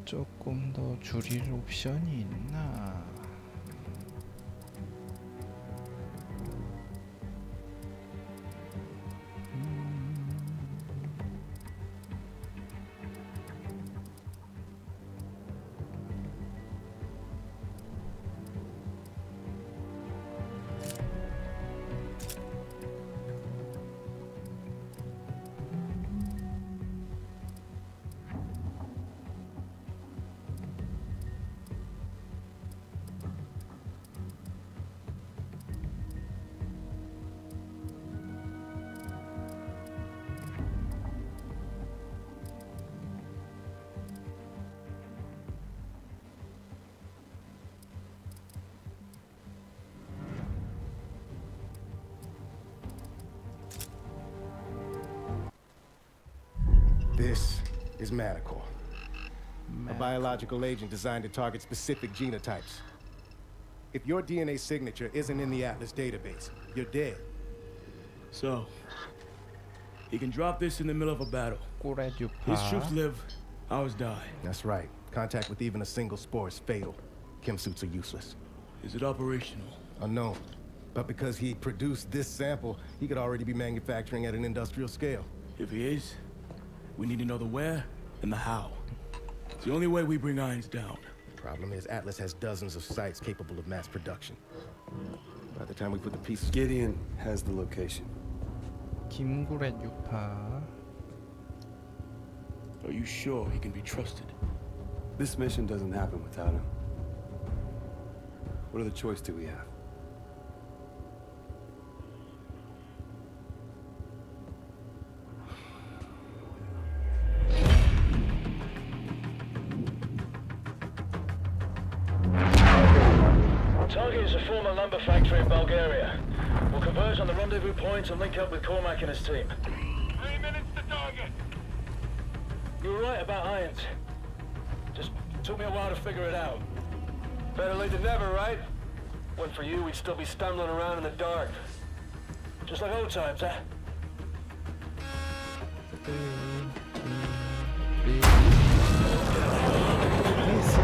조금 더 줄일 옵션이 있나? This is Manticore, a biological agent designed to target specific genotypes. If your DNA signature isn't in the Atlas database, you're dead. So, he can drop this in the middle of a battle. His troops 꼬레듀파. live, ours die. That's right. Contact with even a single spore is fatal. Chem suits are useless. Is it operational? Unknown. But because he produced this sample, he could already be manufacturing at an industrial scale. If he is, we need to know the where and the how. It's the only way we bring Irons down. Problem is, Atlas has dozens of sites capable of mass production. By the time we put the pieces... Gideon has the location. 김구레듀파. Are you sure he can be trusted? This mission doesn't happen without him. What other choice do we have? Target is a former lumber factory in Bulgaria. We'll converge on the rendezvous point and link up with Cormac and his team. 3 minutes to target. You were right about Irons. Just took me a while to figure it out. Better late than never, right? Went for you, we'd still be stumbling around in the dark. Just like old times, huh?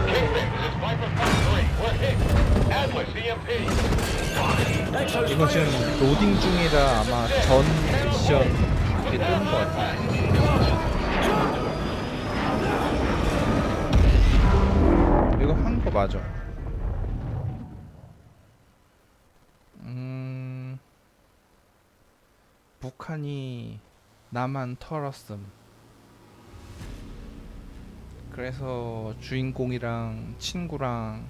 Kingpin, this is Viper 5-3. We're hit. Atlas, EMP. 이거 지금 로딩 중이라 아마 전 미션 이게 뜨는 것 같아. 이거 한 거 맞아. 북한이 남한 털었음. 그래서 주인공이랑 친구랑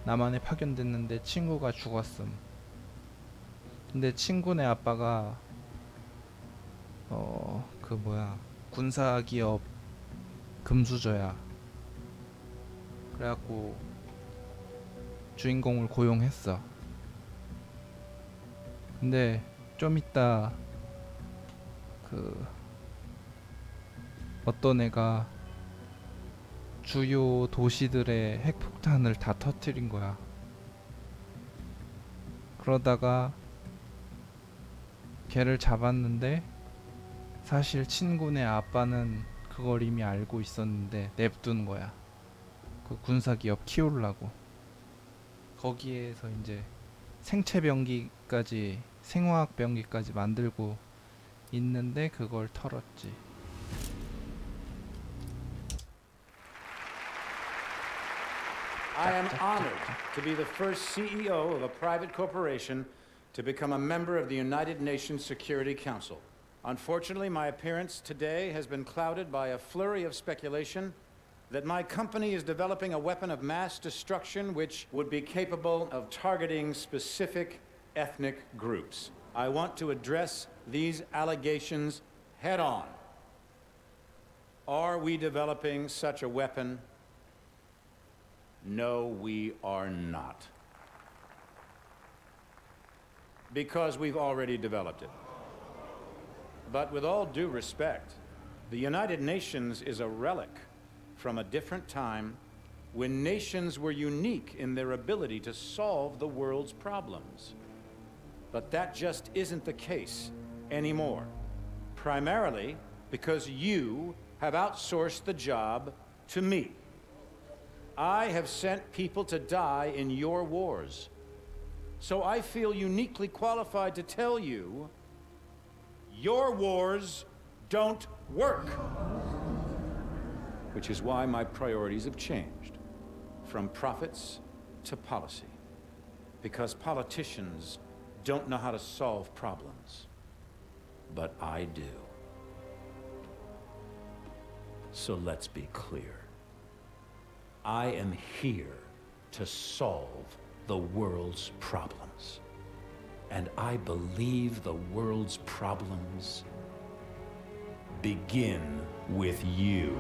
남한에 파견됐는데 친구가 죽었음. 근데 친구네 아빠가 그 뭐야 군사기업 금수저야. 그래갖고 주인공을 고용했어. 근데 좀 이따 그 어떤 애가 주요 도시들의 핵폭탄을 다 터뜨린 거야. 그러다가 걔를 잡았는데 사실 친구네 아빠는 그걸 이미 알고 있었는데 냅둔 거야. 그 군사기업 키우려고. 거기에서 이제 생체병기까지 생화학병기까지 만들고 있는데 그걸 털었지. I am honored to be the first CEO of a private corporation to become a member of the United Nations Security Council. Unfortunately, my appearance today has been clouded by a flurry of speculation that my company is developing a weapon of mass destruction which would be capable of targeting specific ethnic groups. I want to address these allegations head on. Are we developing such a weapon? No, we are not. Because we've already developed it. But with all due respect, the United Nations is a relic from a different time when nations were unique in their ability to solve the world's problems. But that just isn't the case anymore. Primarily because you have outsourced the job to me. I have sent people to die in your wars. So I feel uniquely qualified to tell you, your wars don't work. Which is why my priorities have changed from profits to policy. Because politicians don't know how to solve problems. But I do. So let's be clear. I am here to solve the world's problems. And I believe the world's problems begin with you.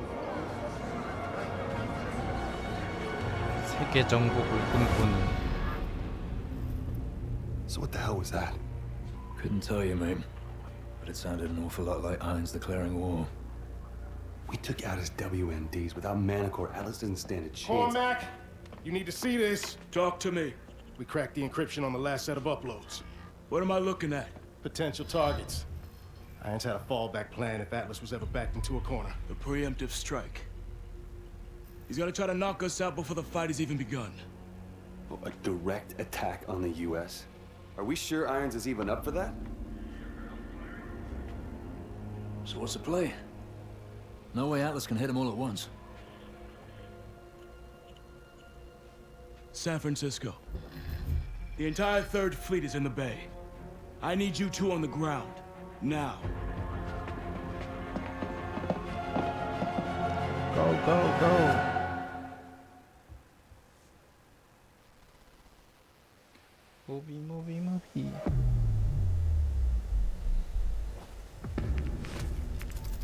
세계 정복을 꿈꾸는. So what the hell was that? Couldn't tell you, mate. But it sounded an awful lot like Irons declaring war. We took out his WMDs. Without Manticore, Atlas doesn't stand a chance. Cormac, you need to see this. Talk to me. We cracked the encryption on the last set of uploads. What am I looking at? Potential targets. Irons had a fallback plan if Atlas was ever backed into a corner. A preemptive strike. He's gonna try to knock us out before the fight has even begun. Oh, a direct attack on the U.S.? Are we sure Irons is even up for that? So what's the play? No way Atlas can hit them all at once. San Francisco. The entire 3rd Fleet is in the bay. I need you two on the ground. Now. Go, go, go. Movie.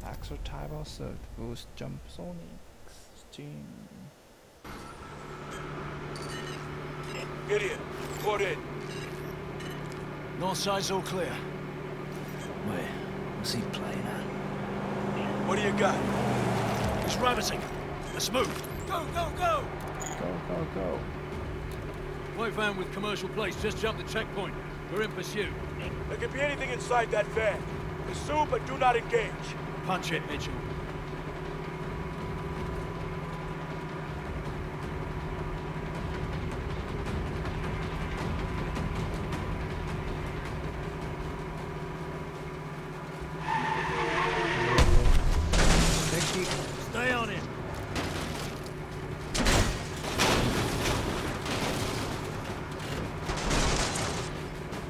Axel type assault, boost jump sonic, steam. Gideon, put in. North side's all clear. Wait, what's he playing at? What do you got? It's rabbiting. Let's move. Go, go, go! Go. White van with commercial plates just jumped the checkpoint. We're in pursuit. There could be anything inside that van. Pursue, but do not engage. Punch it, Mitchell. Stay on him.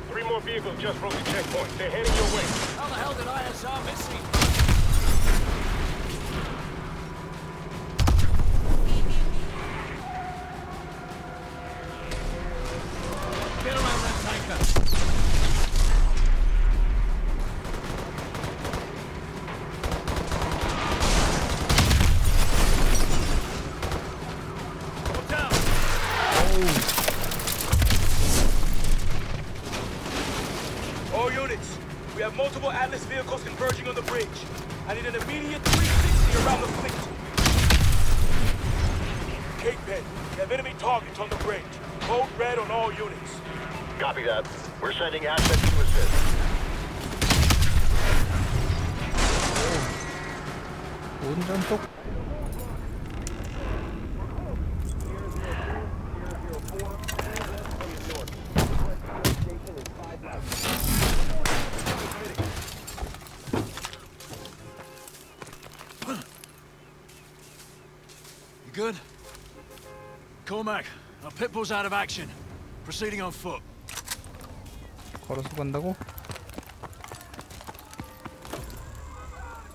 Three more vehicles just broke the checkpoint. They're heading your way. How the hell did ISR miss him? Get around that tanker. Look out! All units, we have multiple Atlas vehicles converging on the bridge. I need an immediate 360 around the fleet. Cape Pen, we have enemy targets on the bridge. Code red on all units. Copy that. We're sending assets to assist. 운전 쪽. You good? Cormac, our pitbull's out of action. Proceeding on foot. 걸어서 간다고?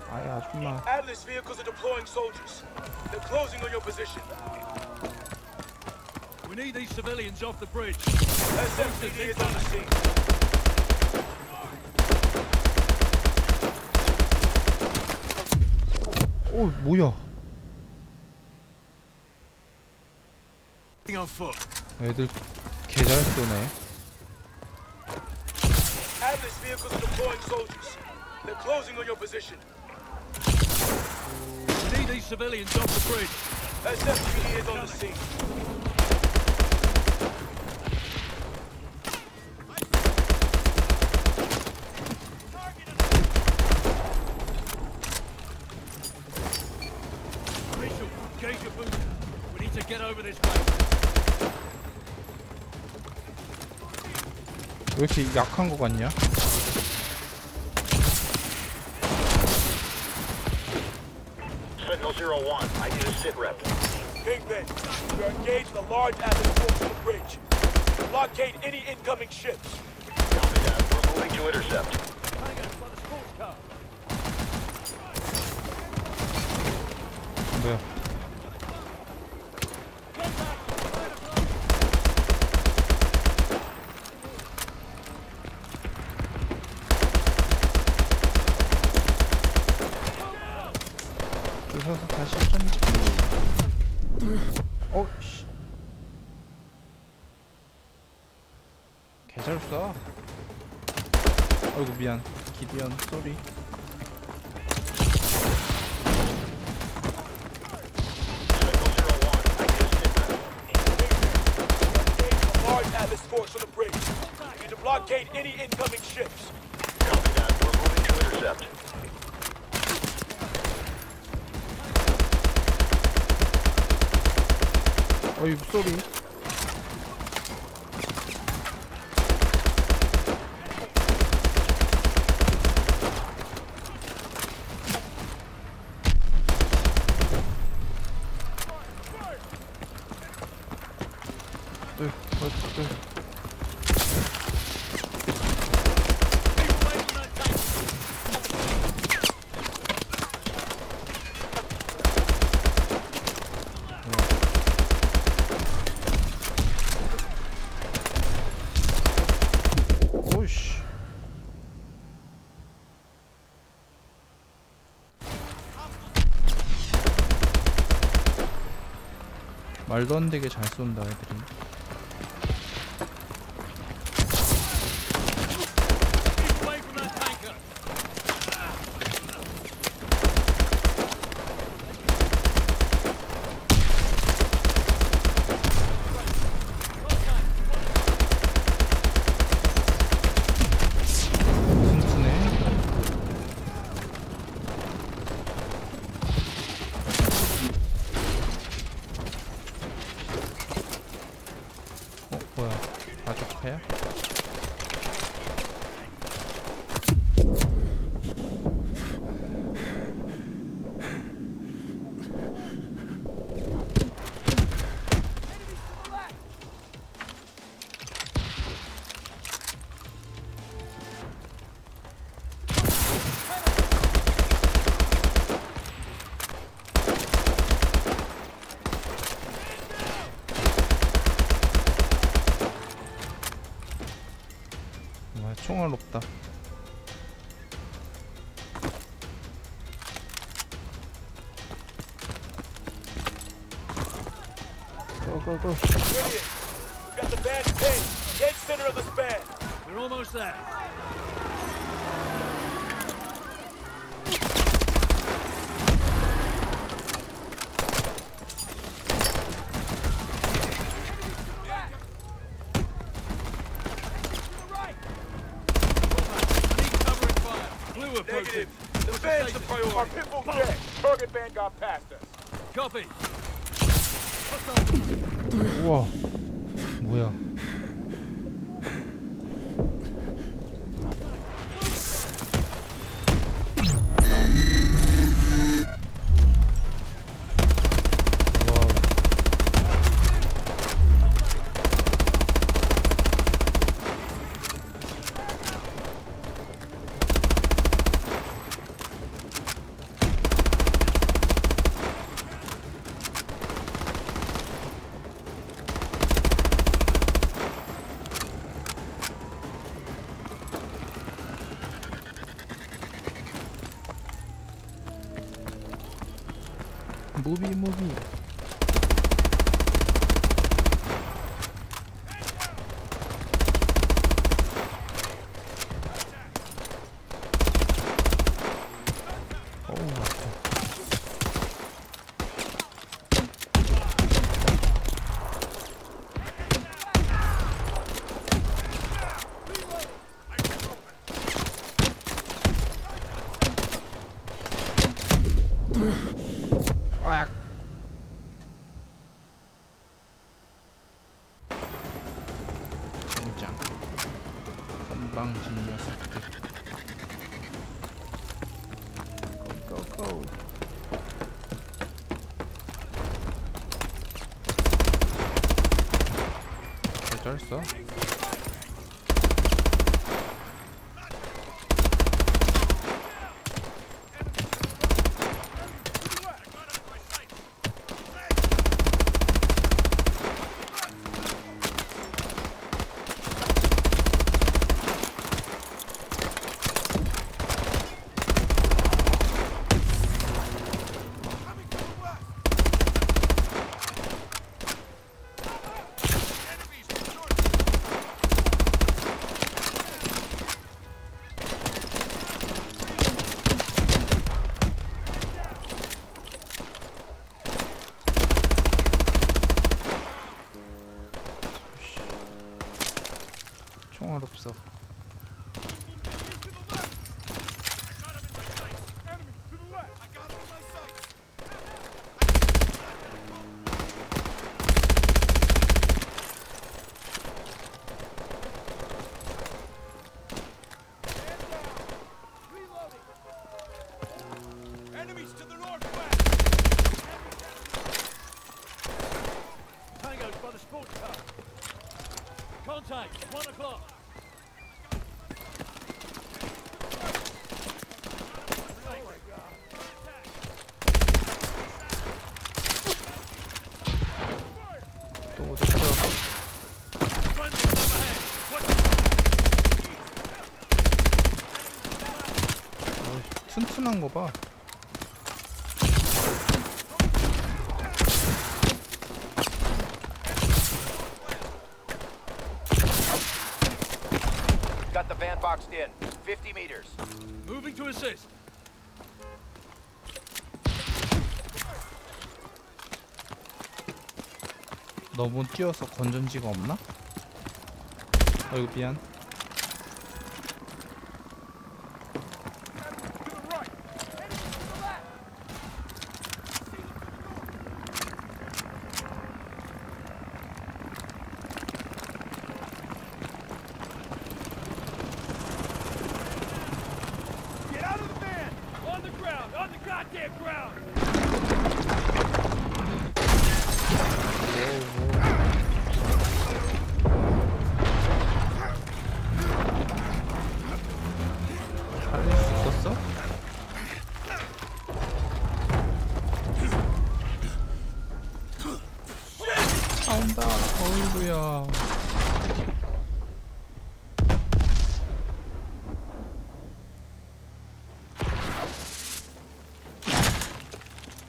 아이 아줌마. Atlas vehicles are deploying soldiers. They're closing on your position. We need these civilians off the bridge. SFPD is on the scene. 오 뭐야? Proceeding on foot. 애들 개 잘 쏘네. Atlas vehicles are deploying soldiers. They're closing on your position. We need these civilians off the bridge. SFPD is on the scene. 왜 이렇게 약한 거 같냐? Sentinel 01, I need a sit rep. Kingpin, we are engaged in a large Atlas force on the bridge. Blockade any incoming ships. Copy that. We're moving to intercept. 뭐야? 부서서 다시 전지. 씨. 개잘 쏴. 아이고 미안. 기디언 쏘리. Atlas force on the bridge. We need to blockade any incoming ships. Copy that. We're moving to intercept. 어이 쏘리. 오씨. 말도 안 되게 잘 쏜다 애들이. 뭐야? 아조카야? 총알 없다. 고고고. We got the band pinned. Dead center of the span. We're almost there. Negative. The band's the priority. Our pitbull dead. Target band got past us. Copy. 우와. 뭐야? 무비. 어우 아파. 벌써? 총알 없어. Tango's by the sports car. Contact, 1 o'clock. 또 오셨어. 튼튼한 거 봐. Got the van boxed in. 50 meters. Moving to assist. 너무 뛰어서 건전지가 없나? 어이구 미안. Get out of the van! On the ground! On the goddamn ground! 살릴 수 있었어? 나온다. 어이구야.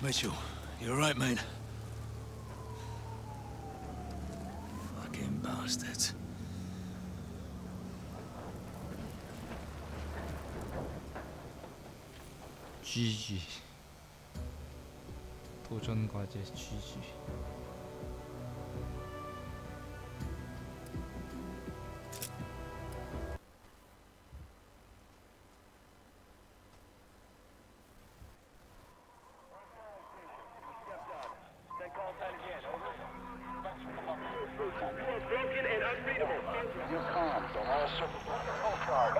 Mitchell, you alright, mate? Fucking bastards. GG. 도전 과제 GG.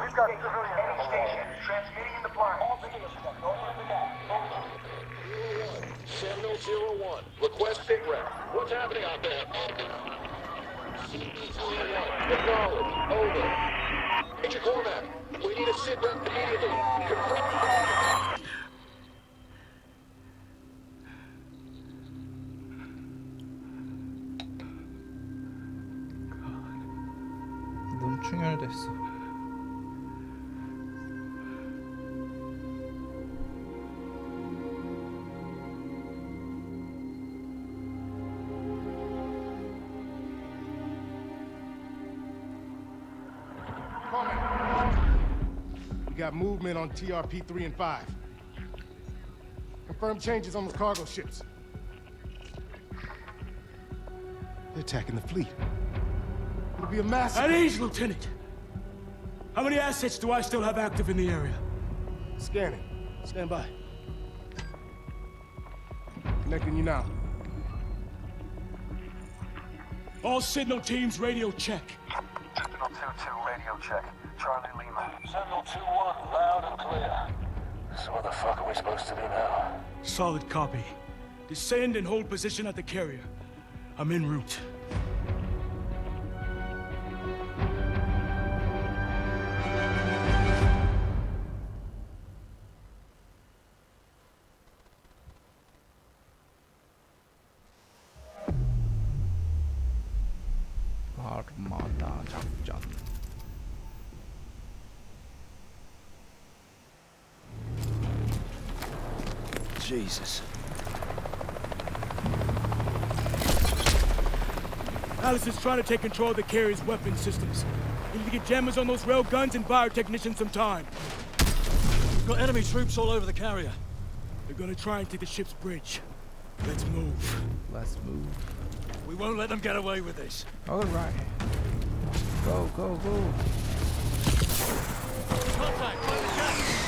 We've got civilian any station transmitting in the blind. Sentinel 01, request sit rep. What's happening out there? Acknowledge. Over. Major Cormac, we need a sit rep immediately. Confirm. 눈 충혈됐어. We got movement on TRP 3 and 5. Confirmed changes on the cargo ships. They're attacking the fleet. It'll be a massive... At ease, Lieutenant! How many assets do I still have active in the area? Scanning. Stand by. Connecting you now. All signal teams radio check. Sentinel 2-2, radio check. Charlie Lima. Sentinel 2-1, loud and clear. So what the fuck are we supposed to do now? Solid copy. Descend and hold position at the carrier. I'm en route. Jesus. Alice is trying to take control of the carrier's weapon systems. We need to get jammers on those rail guns and biotechnicians some time. We've got enemy troops all over the carrier. They're gonna try and take the ship's bridge. Let's move. Let's move. We won't let them get away with this. All right. Go, go, go. Contact, find the gas.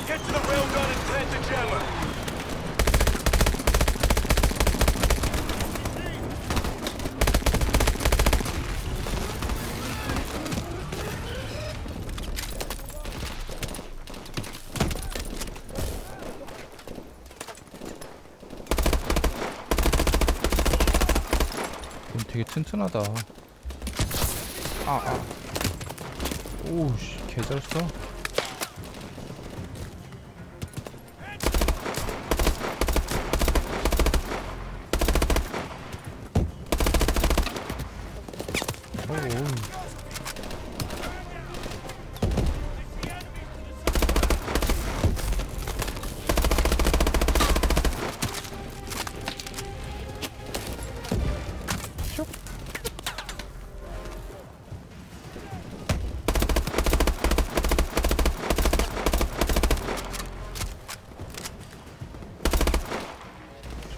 Get to the railgun and plant the jammer. 이건 되게 튼튼하다. 오우씨, 개잘 써.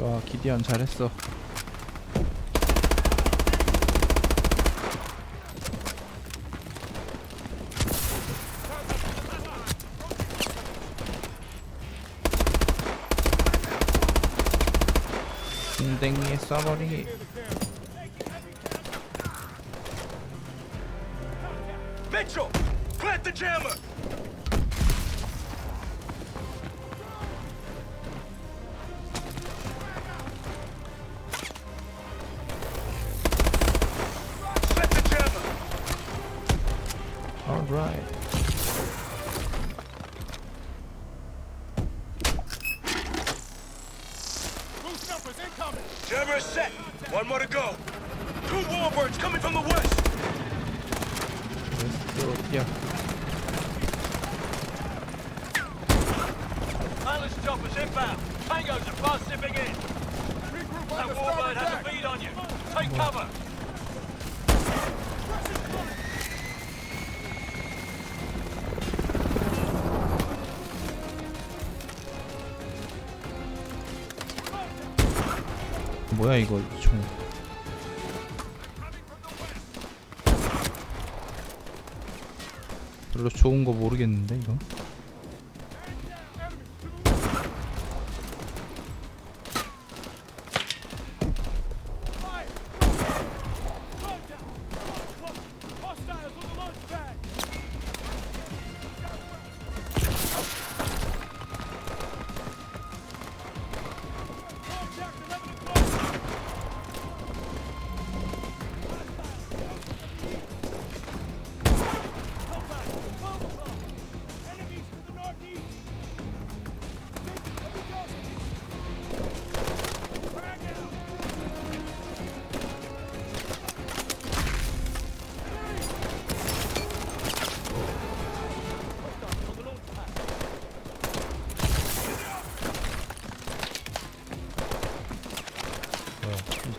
좋아, 기디언 잘했어. 댕댕이에 쏴버리기. Mitchell, plant the jammer. Set the jammer. All right. Jammer is set. One more to go. 2 warbirds coming from the west. Yeah. Pilot's choppers inbound. Tangos are fast zipping in. That warbird has a bead on you. Take cover. 뭐야 이거 총. 별로 좋은 거 모르겠는데 이거.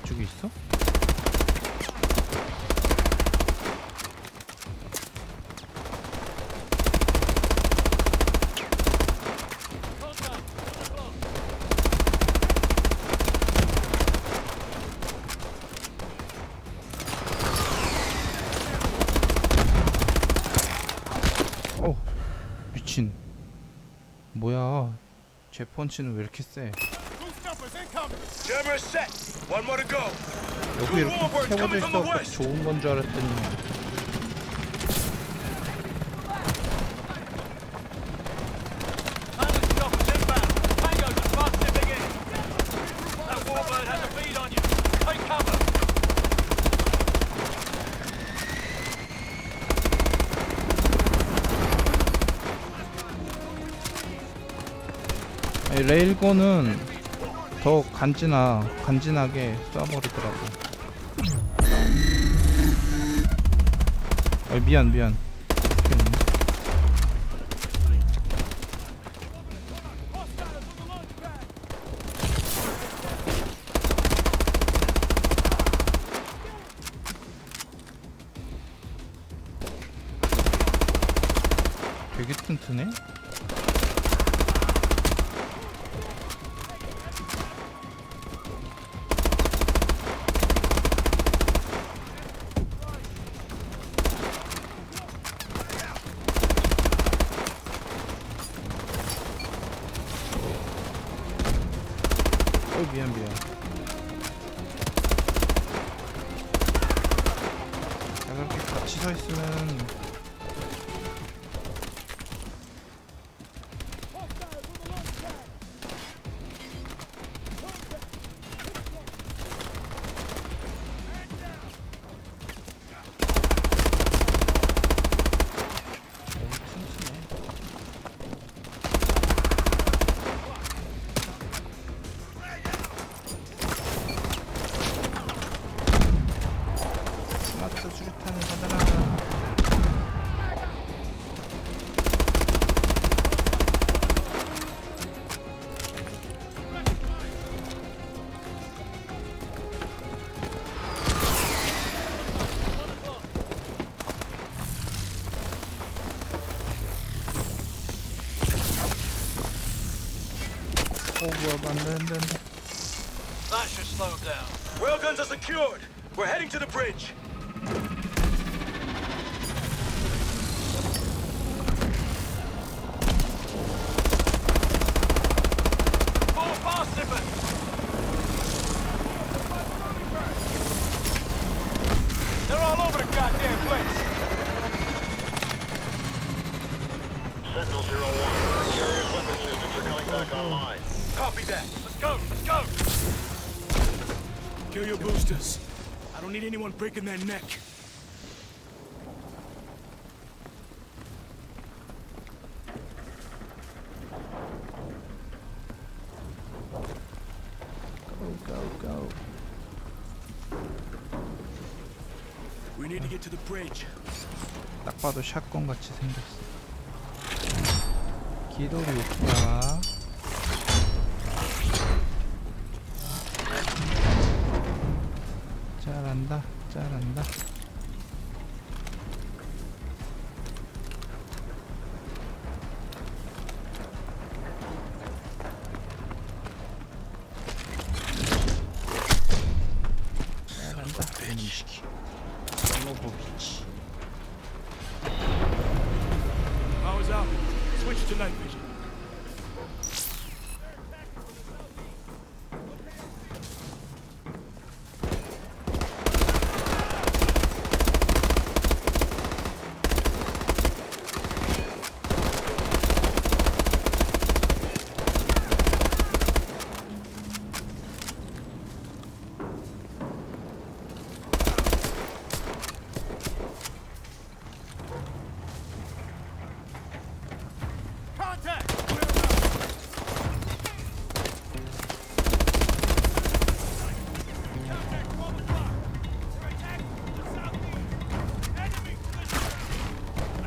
이쪽에 있어? 미친. 뭐야? 제 펀치는 왜 이렇게 세? Jammer is set. One more to go. 여기 이렇게 세워져 있어 좋은 건 줄 알았더니. Pilot's choppers inbound. Tangos are fast zipping in. That warbird has a bead on you. Take cover. 아니, 레일건은 더 간지나게 쏴버리더라고. 미안. 되게 튼튼해? 미안. 그렇게 같이 서 있으면 스마트 수류탄을 받아라. 뭐야, 안 돼. That should slow him down. Railguns are secured. We're heading to the bridge. Fall past him! They're all over the goddamn place. Sentinel 01. Carrier's weapon systems are coming back online. Copy that. Let's go! Kill your boosters. I don't need anyone breaking their neck. Go. We need to get to the bridge. 딱 봐도 샷건 같이 생겼어. 기도리 오프야. 잘한다. 이시키. 넘어보기지. Power's out. Switch to night vision.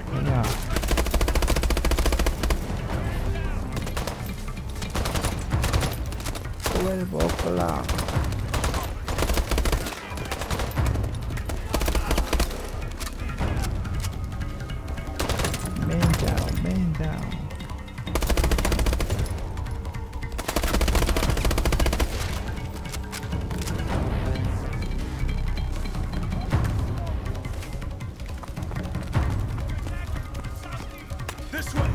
뭐냐? 왜 먹을라? Man down. This way.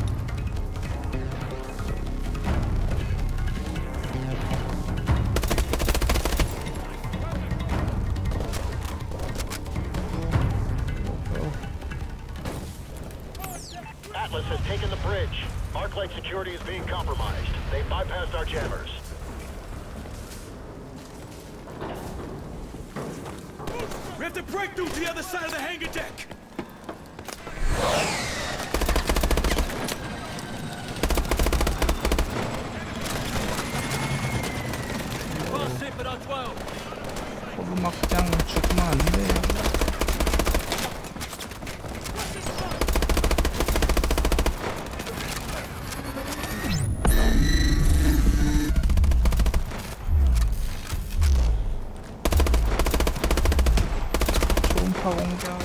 Atlas has taken the bridge. Arclight security is being compromised. They bypassed our jammers. We have to break through to the other side of the hangar deck. Fast hit, but on 12. 호루막장 죽으면 안 돼. 알파 공격.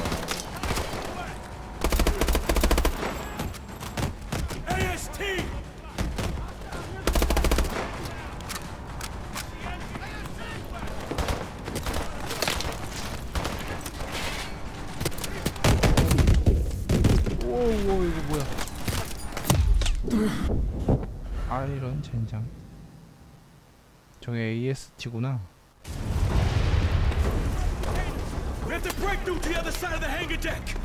AST! 오오 이거 뭐야? 아이런 젠장. 저게 AST구나. We have to break through to the other side of the hangar deck!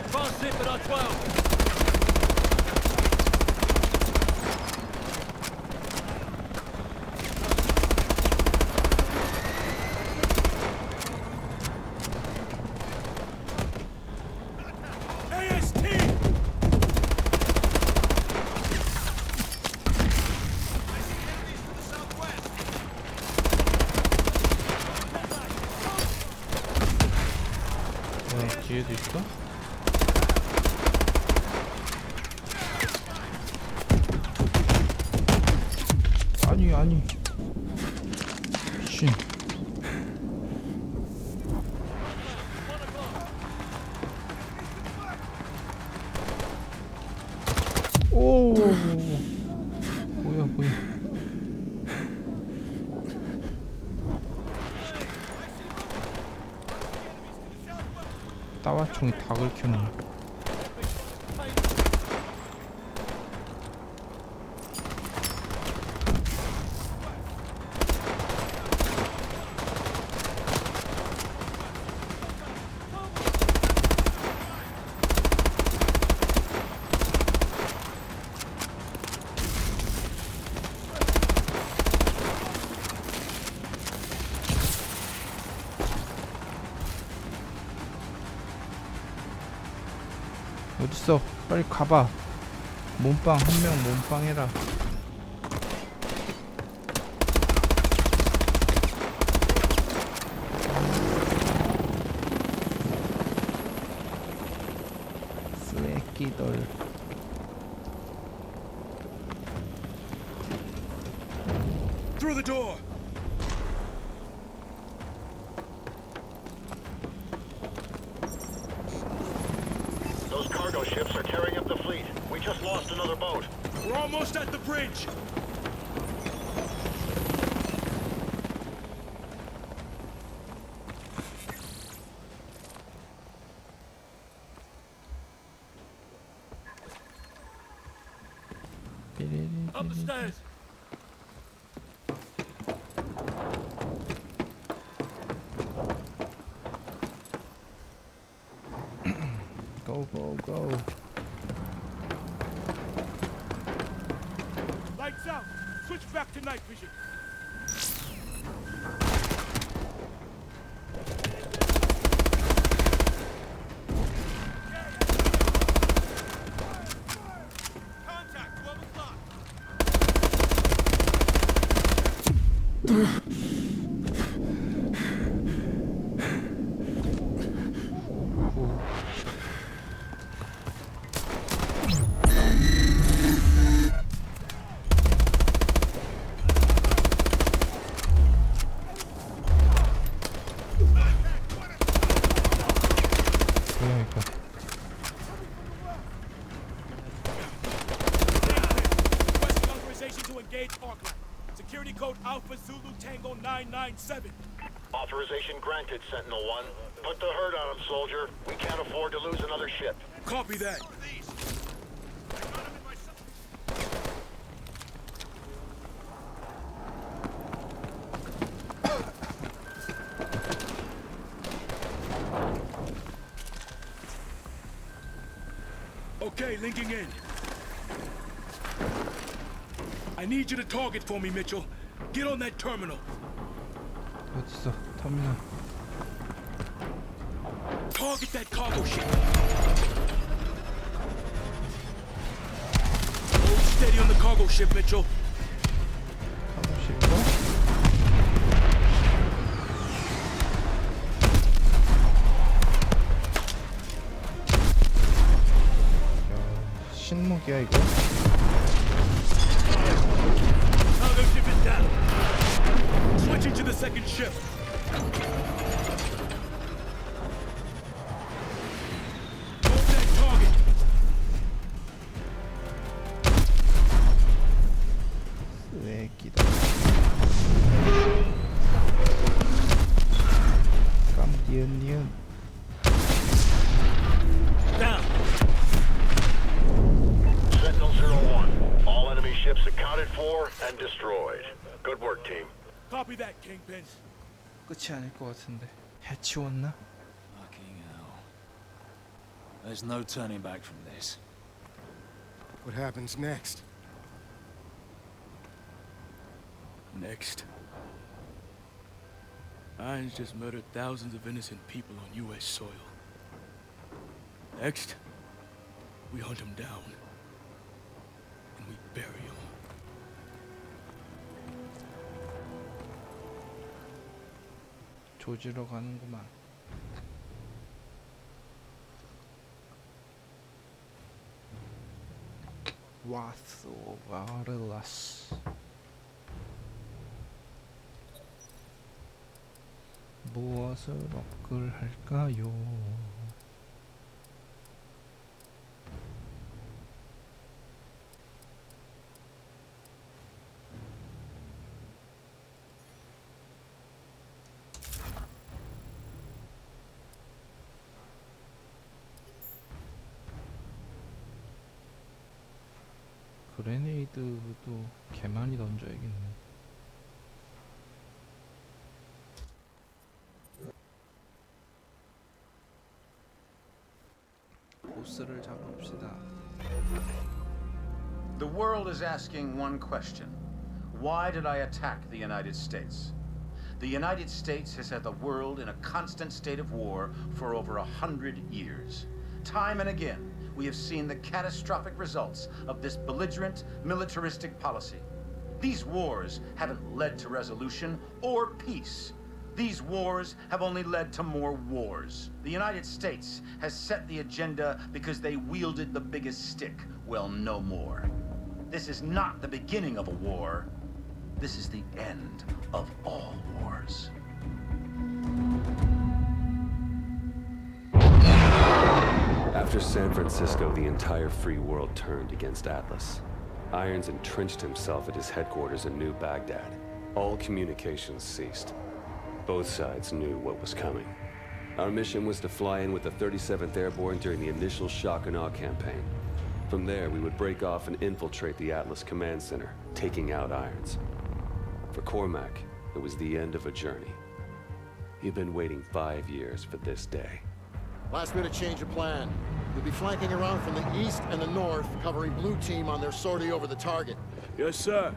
Fast hit at our 12. AST! 뒤에도 있어? 아니 씨. 오 뭐야 따와총이 다 긁혀놓네. 어딨어? 빨리 가봐. 몸빵 한 명 몸빵 해라. 쓰레기들. Through the door! Those cargo ships are tearing up the fleet. We just lost another boat. We're almost at the bridge! Up the stairs. go. Lights out. Switch back to night vision. Contact, 12 o'clock. Requesting authorization to engage Parkland. Security code Alpha Zulu Tango 997. Authorization granted, Sentinel-1. Put the hurt on him, soldier. We can't afford to lose another ship. Copy that. Okay, linking in. I need you to target for me, Mitchell. Get on that terminal. 어딨어? 터미널. Target that cargo ship. Hold steady on the cargo ship, Mitchell. 하고 싶어? 야, 신무기야 이거? Cargo ship is down. Switching to the second ship. Hold that target. 쓰레기다. 깜디언니언. Down. Sentinel 01. All enemy ships accounted for and destroyed. Good work, team. Copy that, Kingpin. 끝이 아닐 것 같은데. 해치웠나? Fucking hell. There's no turning back from this. What happens next? Next. Irons just murdered thousands of innocent people on U.S. soil. Next, we hunt him down. And we bury him. 조지러 가는구만. 와스 오브 아르라스. 무엇을 업글할까요? 그레네이드도 개 많이 던져야겠네. 보스를 잡읍시다. The world is asking one question. Why did I attack the United States? The United States has had the world in a constant state of war for over 100 years. Time and again, we have seen the catastrophic results of this belligerent, militaristic policy. These wars haven't led to resolution or peace. These wars have only led to more wars. The United States has set the agenda because they wielded the biggest stick. Well, no more. This is not the beginning of a war. This is the end of all wars. After San Francisco, the entire free world turned against Atlas. Irons entrenched himself at his headquarters in New Baghdad. All communications ceased. Both sides knew what was coming. Our mission was to fly in with the 37th Airborne during the initial shock and awe campaign. From there, we would break off and infiltrate the Atlas Command Center, taking out Irons. For Cormac, it was the end of a journey. He'd been waiting 5 years for this day. Last minute change of plan. You'll be flanking around from the east and the north, covering blue team on their sortie over the target. Yes, sir.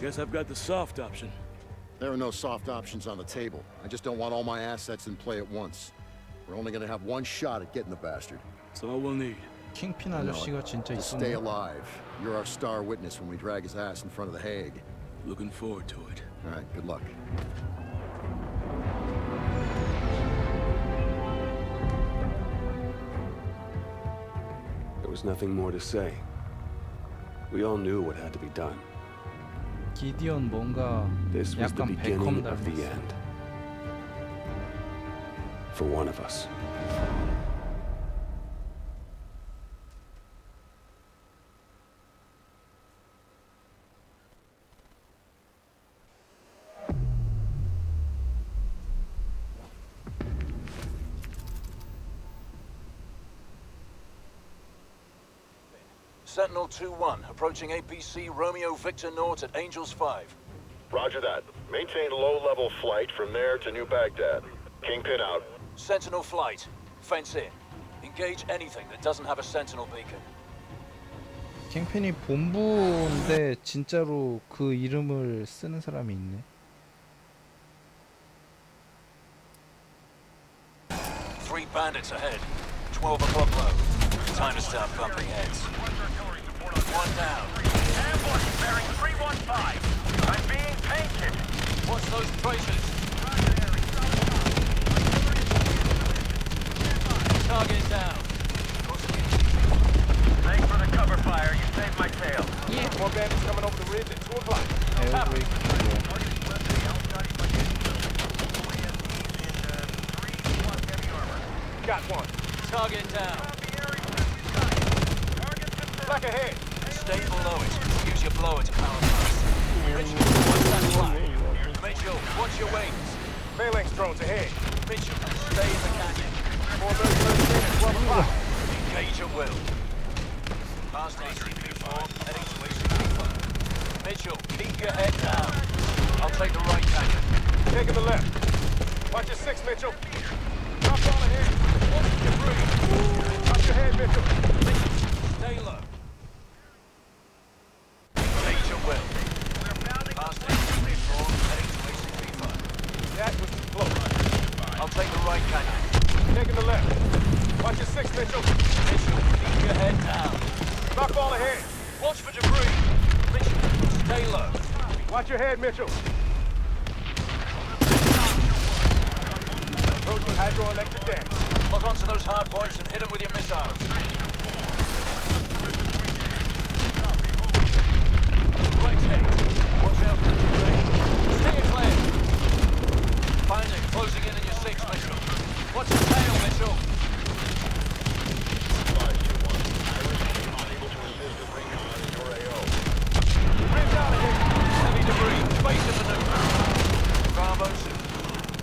Guess I've got the soft option. There are no soft options on the table. I just don't want all my assets in play at once. We're only gonna have one shot at getting the bastard. That's all we'll need. 킹핀 아저씨가 진짜 Just stay 있었네. alive. You're our star witness when we drag his ass in front of the Hague. Looking forward to it. All right, good luck. There was nothing more to say. We all knew what had to be done. 기디언 뭔가 This was the 약간 베컴 beginning of the 닮았어. end. For one of us. Sentinel 2-1, approaching APC Romeo Victor Nort at Angels 5. Roger that. Maintain low-level flight from there to New Baghdad. Kingpin out. Sentinel flight, fence in. Engage anything that doesn't have a Sentinel beacon. 킹핀이 본부인데 진짜로 그 이름을 쓰는 사람이 있네. Three bandits ahead. 12 o'clock low. Time to start bumping heads. One down. Ambush bearing 315. I'm being painted. Watch those traitors. Target down. Thanks for the cover fire. You saved my tail. More bandits coming over the ridge at 2 o'clock. 에어브레이크 Got one. Target down. Back ahead. Stay below it. Use your blower to power past. Mitchell, watch that flag. Mitchell, watch your wings. Phalanx drones ahead. Mitchell, stay in the canyon. 4:33 at 12 o'clock. Engage at will. Past ACP-4, heading to ACP-5. Mitchell, keep your head down. I'll take the right canyon. Taking the left. Watch your 6, Mitchell. Drop all ahead. Watch your breathe. Watch your head, Mitchell. Mitchell, stay low. Engage at will. Past ACP-4, heading to ACP-5. That was too close. I'll take the right canyon. Taking the left. Watch your 6, Mitchell. Mitchell, keep your head down. Drop all ahead. Watch for debris. Mitchell, stay low. Watch your head, Mitchell. Approaching hydroelectric dam. Lock onto those hard points and hit them with your missiles. Right head. Watch out for the debris. Stay clear. Finally, closing in on your 6, Mitchell. Watch your tail, Mitchell. Heavy debris. Space in the maneuver. Bravo 2.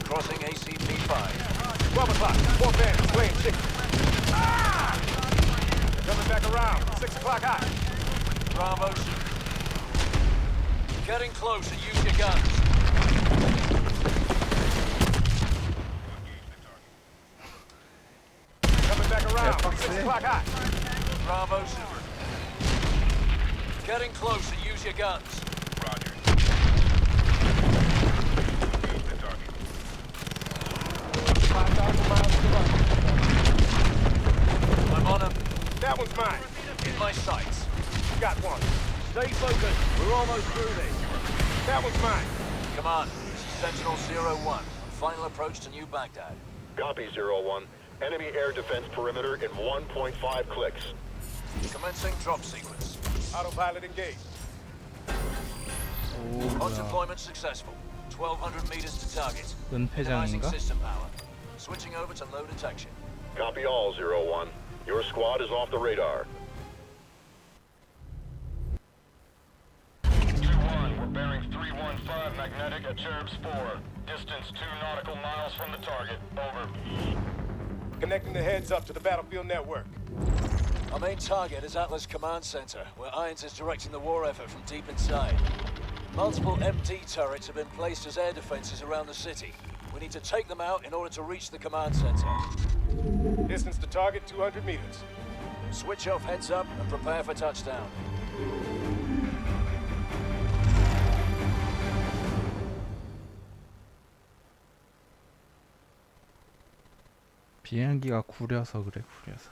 Crossing ACP-5. 12 o'clock. 4 bandits playing chicken. Coming back around. 6 o'clock high. Bravo 2. Getting closer. Use your guns. Coming back around. 6 o'clock high. Bravo 2. Getting closer. Use your guns. 5,000 miles to the right. I'm on him. That one's mine. In my sights. Got one. Stay focused. We're almost through this. That one's mine. Come on. This is Sentinel 01. Final approach to New Baghdad. Copy, 01. Enemy air defense perimeter in 1.5 clicks. Commencing drop sequence. Autopilot engaged. On deployment successful. 1,200 meters to target. 은폐장인가? Minimizing system power. Switching over to low detection. Copy all, 01. Your squad is off the radar. 2-1, we're bearing 315 magnetic at Cherub Spore. Distance 2 nautical miles from the target. Over. Connecting the heads up to the battlefield network. Our main target is Atlas Command Center, where Irons is directing the war effort from deep inside. Multiple MD turrets have been placed as air defenses around the city. We need to take them out in order to reach the command center. Distance to target 200 meters. Switch off heads up and prepare for touchdown. 비행기가 구려서 그래, 구려서.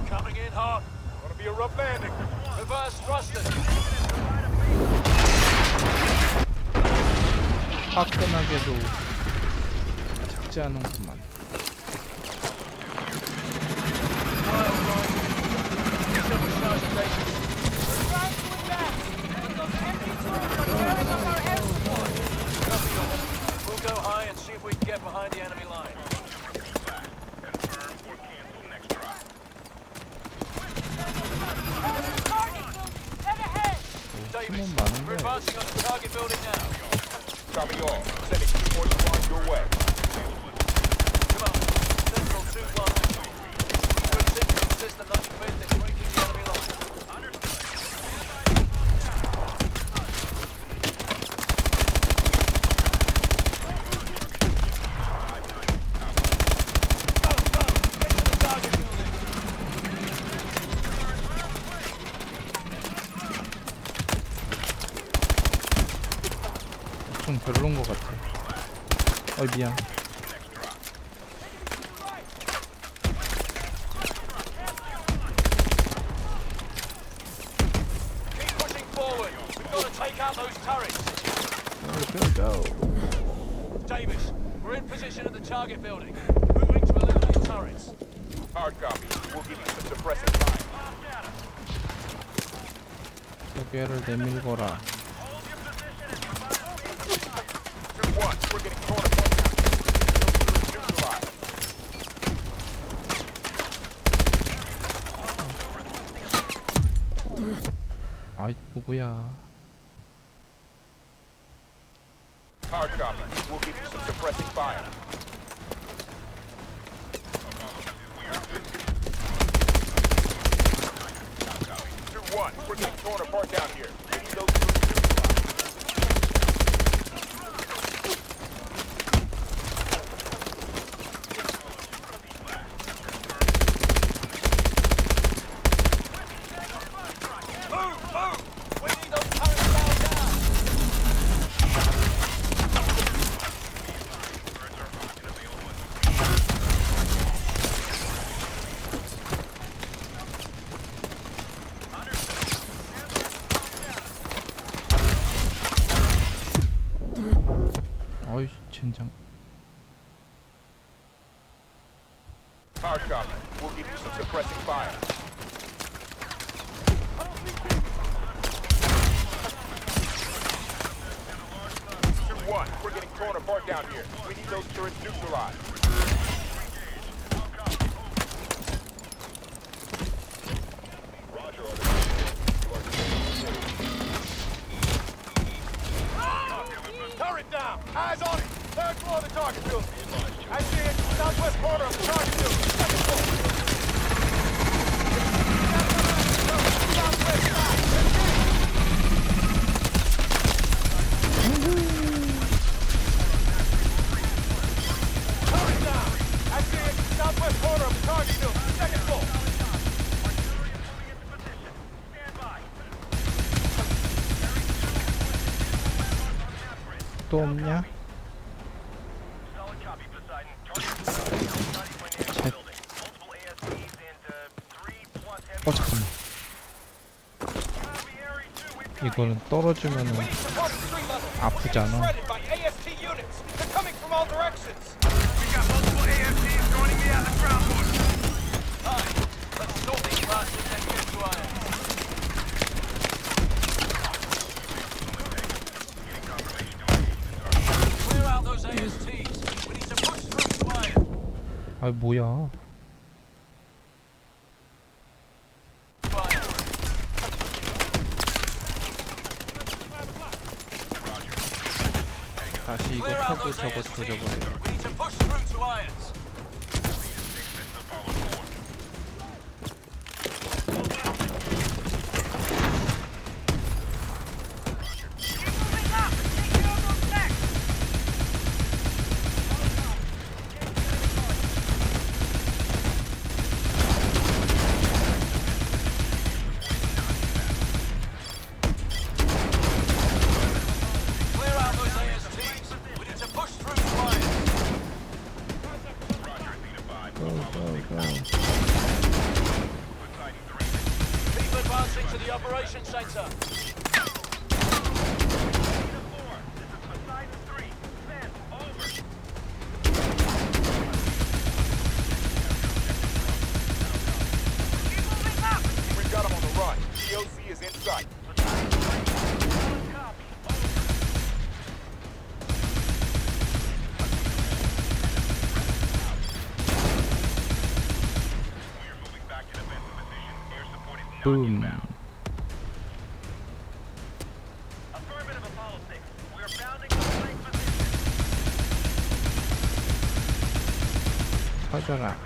Coming in hot. Gonna be a rough landing. Reverse thrusters. 화끈하게도 작지 않은구만. We'll go high and see if we can get behind the enemy line. Davis, we're advancing on the target building now. Copy all. Sending 2 more squads your way. Come on, Central 2-1. We're sitting system that's fit and breaking the enemy line. 좀 별론 것 같아. 미안. Keep pushing forward. We've got to take out those turrets. Go. Davis, we're in position at the target building. Moving to eliminate turrets. Hard copy. We'll give you some suppressive time. 고개를 내밀거라. 아이 누구야? Hard copy. We'll give you some suppressing fire. We're getting torn apart down here. We need those 어이 젠장. hard copy. We'll give you some suppressing fire. We're getting torn apart down here. We need those turrets neutralized. Turret down! Eyes on it! Third floor of the target building. I see it. Southwest corner of the target building. Second floor. Southwest side. Turret down! I see it. Southwest corner of the target building. Second floor. 또 없냐? 잠깐만. 이거는 떨어지면은 아프잖아. 아 뭐야? 다시 이거 타고 저거 조져버려. 붐. 터져라.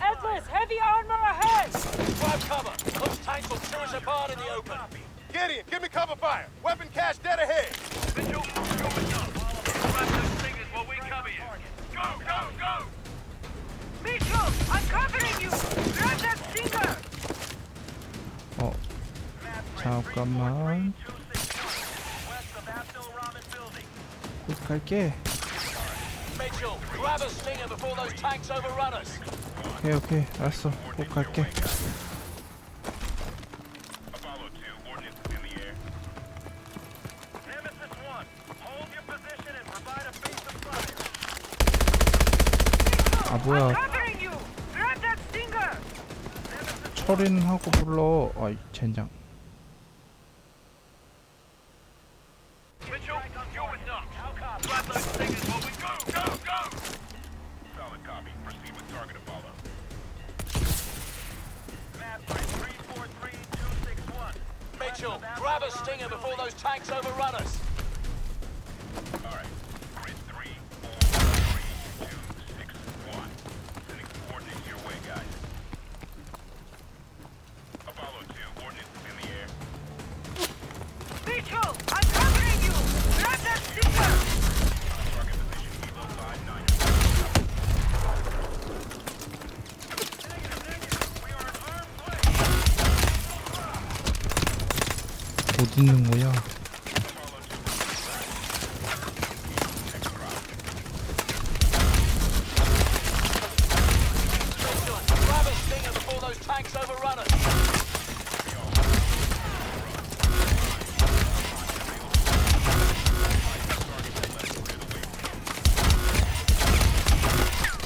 Atlas, heavy armor ahead! Grab cover. Those tanks will tear us apart in the open. Gideon, give me cover fire. Weapon cache dead ahead. Mitchell, go with us. Grab those fingers while we cover you. Go, go, go! Mitchell, I'm covering you! Grab that finger! 잠깐만. 곧 갈게. Mitchell, grab a stinger before those tanks overrun us. 오케이, 알았어. 곧 갈게. 아 뭐야? Covering you. Grab that stinger. 처리는 하고 불러. 아이 젠장. Mitchell, you're with Knox. Grab those stingers while we go, go, go! Solid copy. Proceed with target Apollo. Map 343261. Mitchell, grab a stinger before those tanks overrun us. Alright. Grid 343261. Sending coordinates your way, guys. Apollo 2, coordinates in the air. Mitchell, I'm covering you. Grab that stinger. Target position, Kilo 59. We are in arm's way. 어디 있는 거야? Grab a stinger before those tanks overrun us.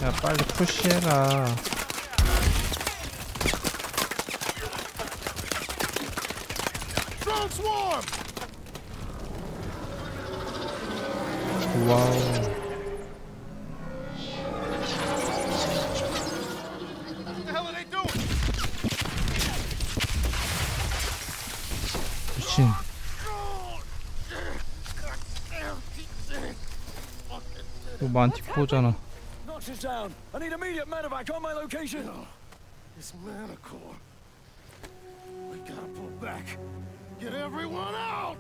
야 빨리 푸시해라. Drone swarm! 와우. What the hell are they doing? 미친. 이거 만티코잖아. Knox is down. I need immediate medevac on my location. It's Manicore. We gotta pull back. Get everyone out!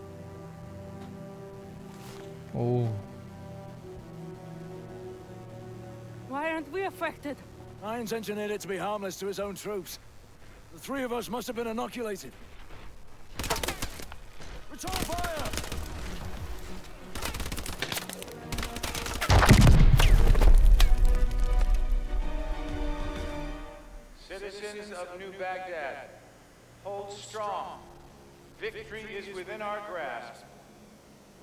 오. Why aren't we affected? Irons engineered it to be harmless to his own troops. The three of us must have been inoculated. Return fire! Citizens of New Baghdad, hold strong. Victory is within our grasp.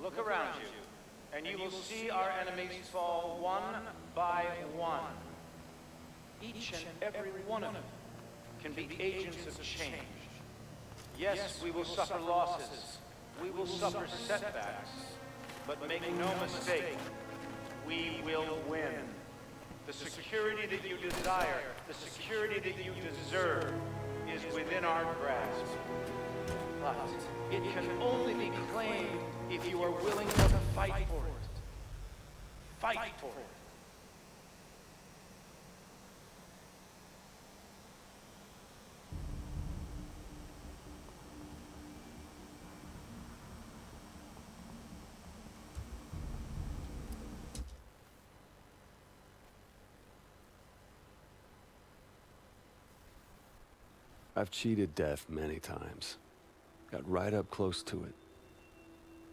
Look around you, and you will see our enemies fall one by one. Each and every one of them can be agents of change. Yes, we will suffer losses. We will suffer setbacks. But make no mistake, we will win. The security that you desire, the security that you deserve, is within our grasp. But it can only be claimed if you are willing to fight for it. Fight for it. I've cheated death many times. Got right up close to it.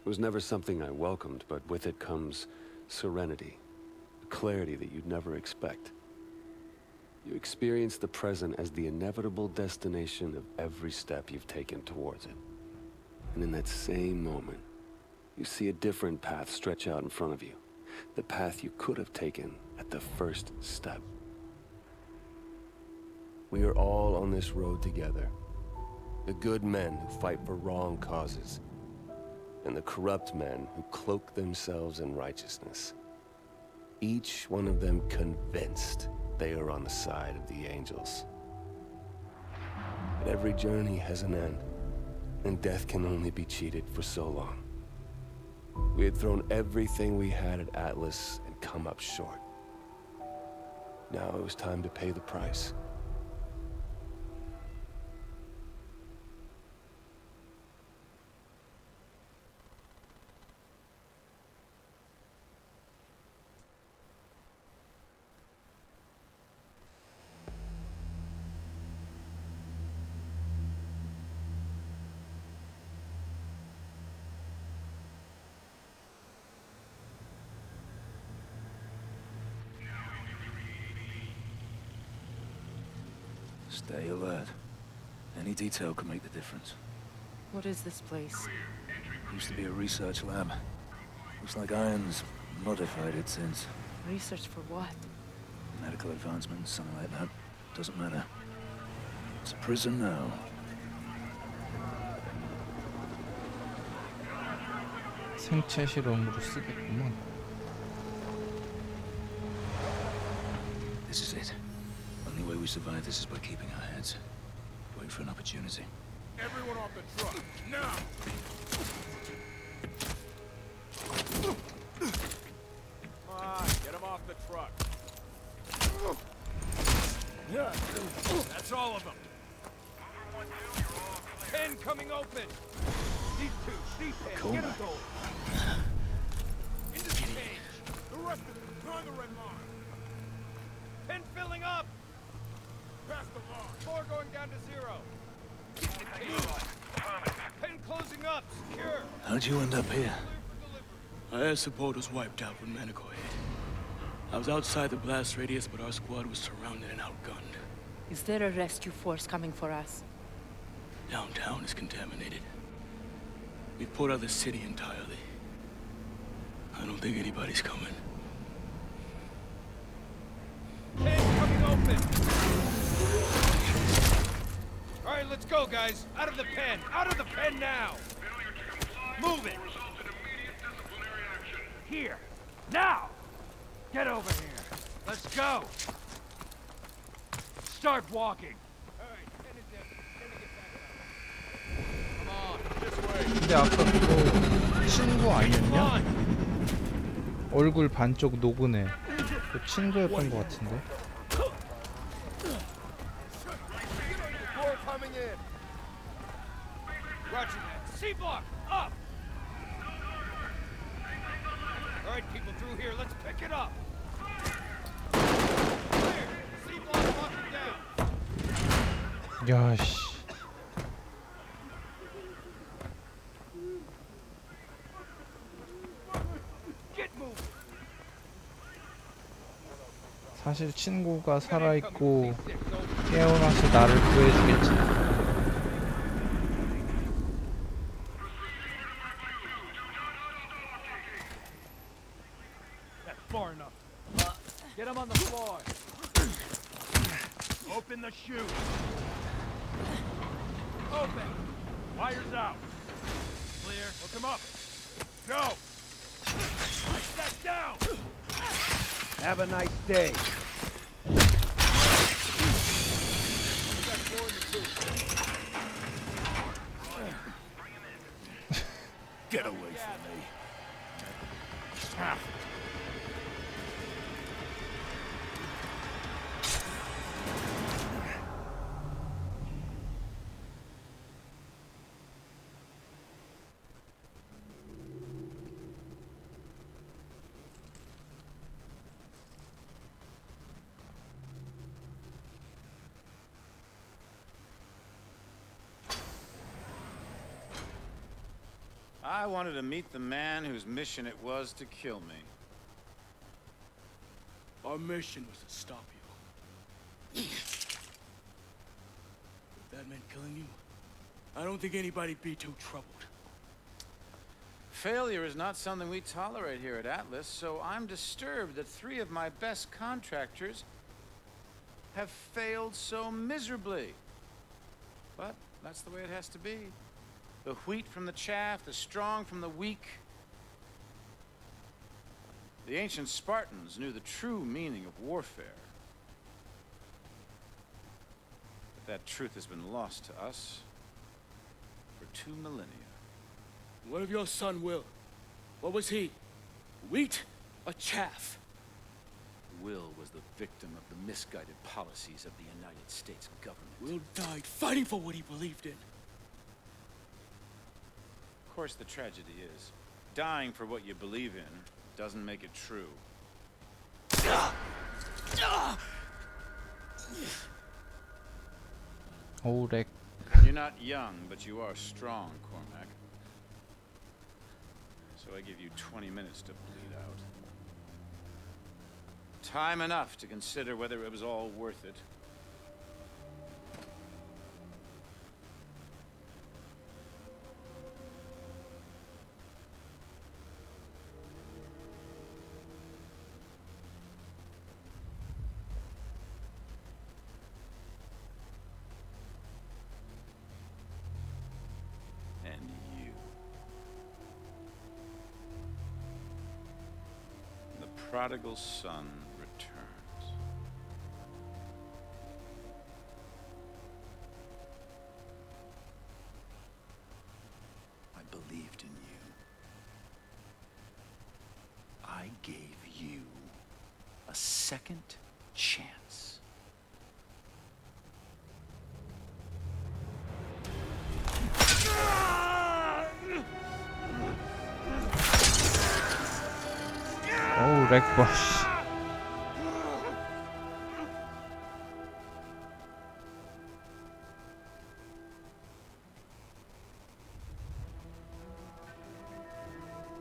It was never something I welcomed, but with it comes serenity, a clarity that you'd never expect. You experience the present as the inevitable destination of every step you've taken towards it. And in that same moment, you see a different path stretch out in front of you. The path you could have taken at the first step. We are all on this road together. The good men who fight for wrong causes, and the corrupt men who cloak themselves in righteousness. Each one of them convinced they are on the side of the angels. But every journey has an end, and death can only be cheated for so long. We had thrown everything we had at Atlas and come up short. Now it was time to pay the price. Stay alert. Any detail could make the difference. What is this place? Used to be a research lab. Looks like Irons modified it since. Research for what? medical advancements, something like that. Doesn't matter. It's a prison now. 생체 실험으로 쓰겠구만. This is it. Only way we survive this is by keeping our heads. Wait for an opportunity. Everyone off the truck, now! Come on, get him off the truck. That's all of them. 10 coming open. These two, Steve, get them going. Into the cage. The rest of them, join the red line. 10 filling up. Pass the line. 4 going down to 0. Get the cage. 10 closing up, secure. How'd you end up here? Our air support was wiped out when Manico hit. I was outside the blast radius, but our squad was surrounded and outgunned. Is there a rescue force coming for us? Downtown is contaminated. We put out the city entirely. I don't think anybody's coming. 10 coming open. All right, let's go, guys. Out of the pen. Out of the pen now. Move it. Here. Now. Get over here. Let's go. Start walking. All right, 10 is in. 10 to get back up. Come on, this way. 근데 아까 그거 친구 아니었냐? 얼굴 반쪽 녹은 애. 그 친구였던 것 같은데. Four coming in. Roger that. C block up. All right, people through here. Let's pick it up. Clear. C block locking down. 야 씨. Get moving. 사실 친구가 살아있고 깨어나서 나를 구해주겠지. That's far enough. Get him on the floor. Open the chute. Open. Wires out. Clear. Hook him up. Go. Push that down. Have a nice day. Get away from me. I wanted to meet the man whose mission it was to kill me. Our mission was to stop you. If that meant killing you, I don't think anybody'd be too troubled. Failure is not something we tolerate here at Atlas, so I'm disturbed that 3 of my best contractors have failed so miserably. But that's the way it has to be. The wheat from the chaff, the strong from the weak. The ancient Spartans knew the true meaning of warfare. But that truth has been lost to us for 2 millennia. What of your son, Will? What was he? Wheat or chaff? Will was the victim of the misguided policies of the United States government. Will died fighting for what he believed in. Of course, the tragedy is, dying for what you believe in doesn't make it true. 오렉. You're not young, but you are strong, Cormac. So I give you 20 minutes to bleed out. Time enough to consider whether it was all worth it. prodigal son returns. I believed in you. I gave you a second chance. 어우 렉버 씨.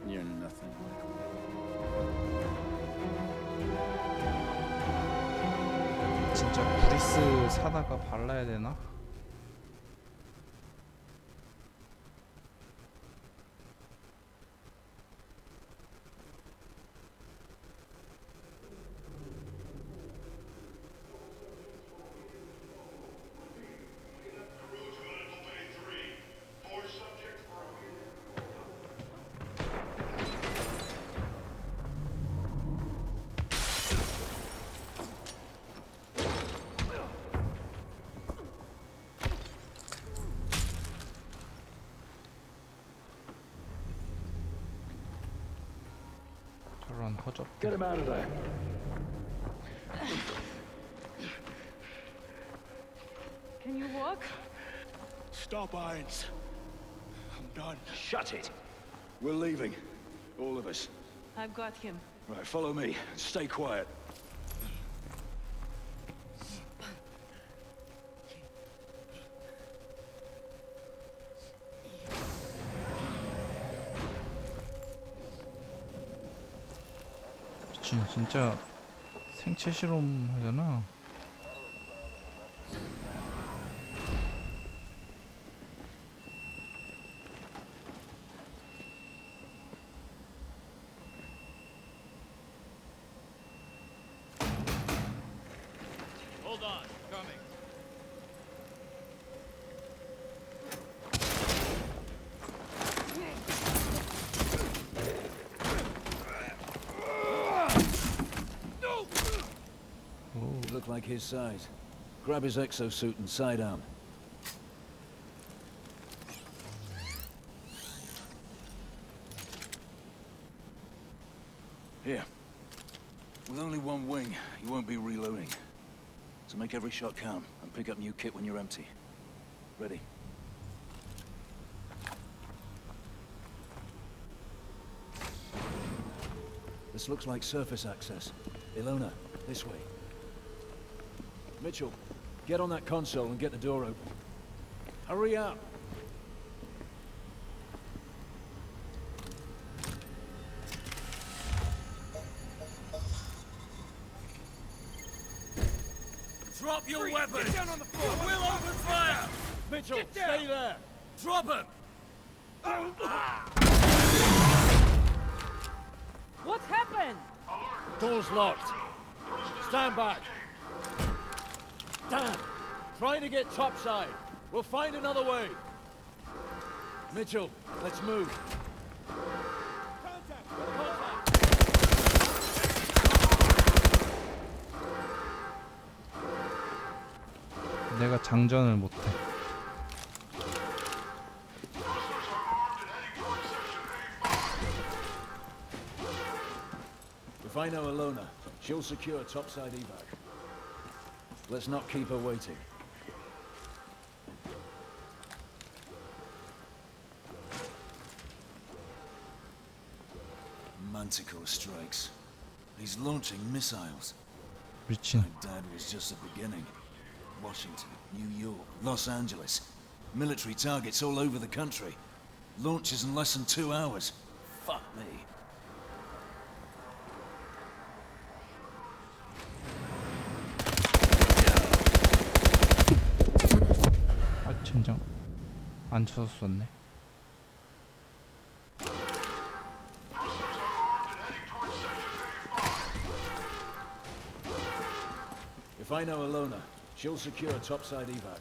You're nothing like 진짜 브리스 사다가 발라야 되나? 저런 허접. Get him out of there. Can you walk? Stop, Irons. I'm done. Shut it. We're leaving. All of us. I've got him. Right, follow me. Stay quiet. 미친 진짜 생체 실험 하잖아. Hold on, coming. You look like his size. Grab his exosuit and sidearm. Here. With only one wing, you won't be reloading. So make every shot count, and pick up new kit when you're empty. Ready? This looks like surface access. Ilona, this way. Mitchell, get on that console and get the door open. Hurry up! Drop your weapons! Get down on the floor! We'll open fire! Mitchell, Get down! stay there! Drop him! What happened? Door's locked. Stand back. Dan, try to get topside. We'll find another way. Mitchell, let's move. 내가 장전을 못해. If I know Ilona, she'll secure topside evac. Let's not keep her waiting. Manticore strikes. He's launching missiles. 미친. My dad was just the beginning. Washington, New York, Los Angeles. Military targets all over the country. Launches in less than 2 hours. Fuck me. 아 젠장. 안 쳐서 쐈네. If I know Ilona, she'll secure topside evac.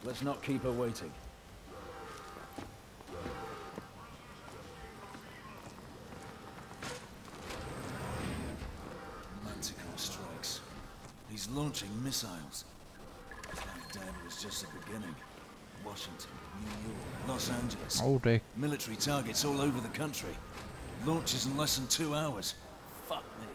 Let's not keep her waiting. He's launching missiles. Baghdad was just the beginning. Washington, New York, Los Angeles. 어우 렉. Military targets all over the country. Launches in less than 2 hours. Fuck me.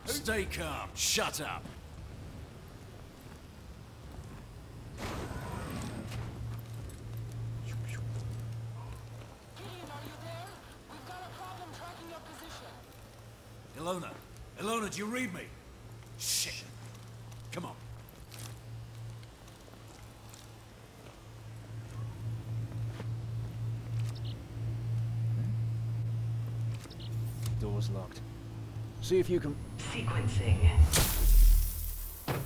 Stay calm. Shut up. Ilona! Ilona, do you read me? Shit. Come on. Door's locked. See if you can... Sequencing.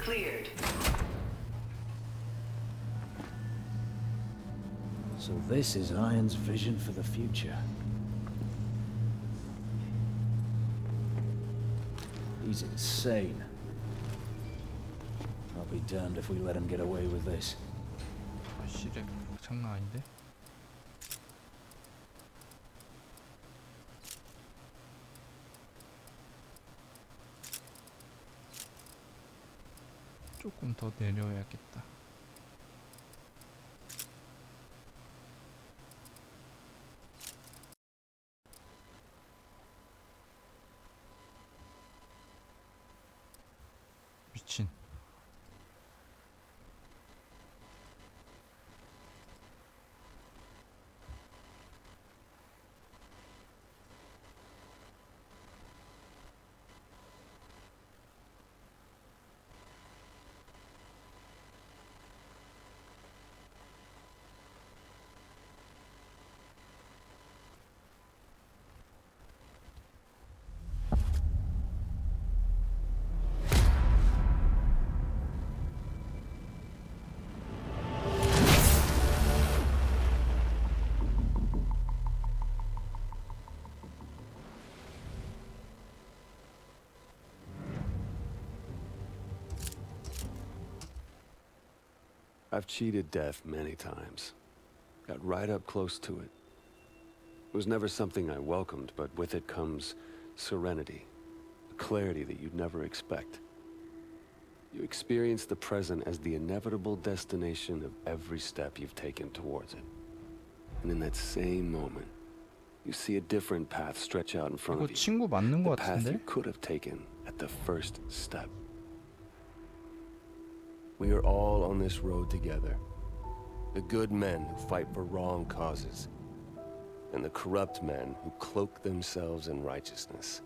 Cleared. So this is Iron's vision for the future. He's insane. I'll be damned if we let him get away with this. 아씨 렉 장난 아닌데? 조금 더 내려야겠다. 미친. I've cheated death many times. Got right up close to it. It was never something I welcomed, but with it comes serenity, a clarity that you'd never expect. You experience the present as the inevitable destination of every step you've taken towards it. And in that same moment, you see a different path stretch out in front 이거 of you. 친구 맞는 The 거 path you 같은데? could have taken at the first step. We are all on this road together. The good men who fight for wrong causes, and the corrupt men who cloak themselves in righteousness.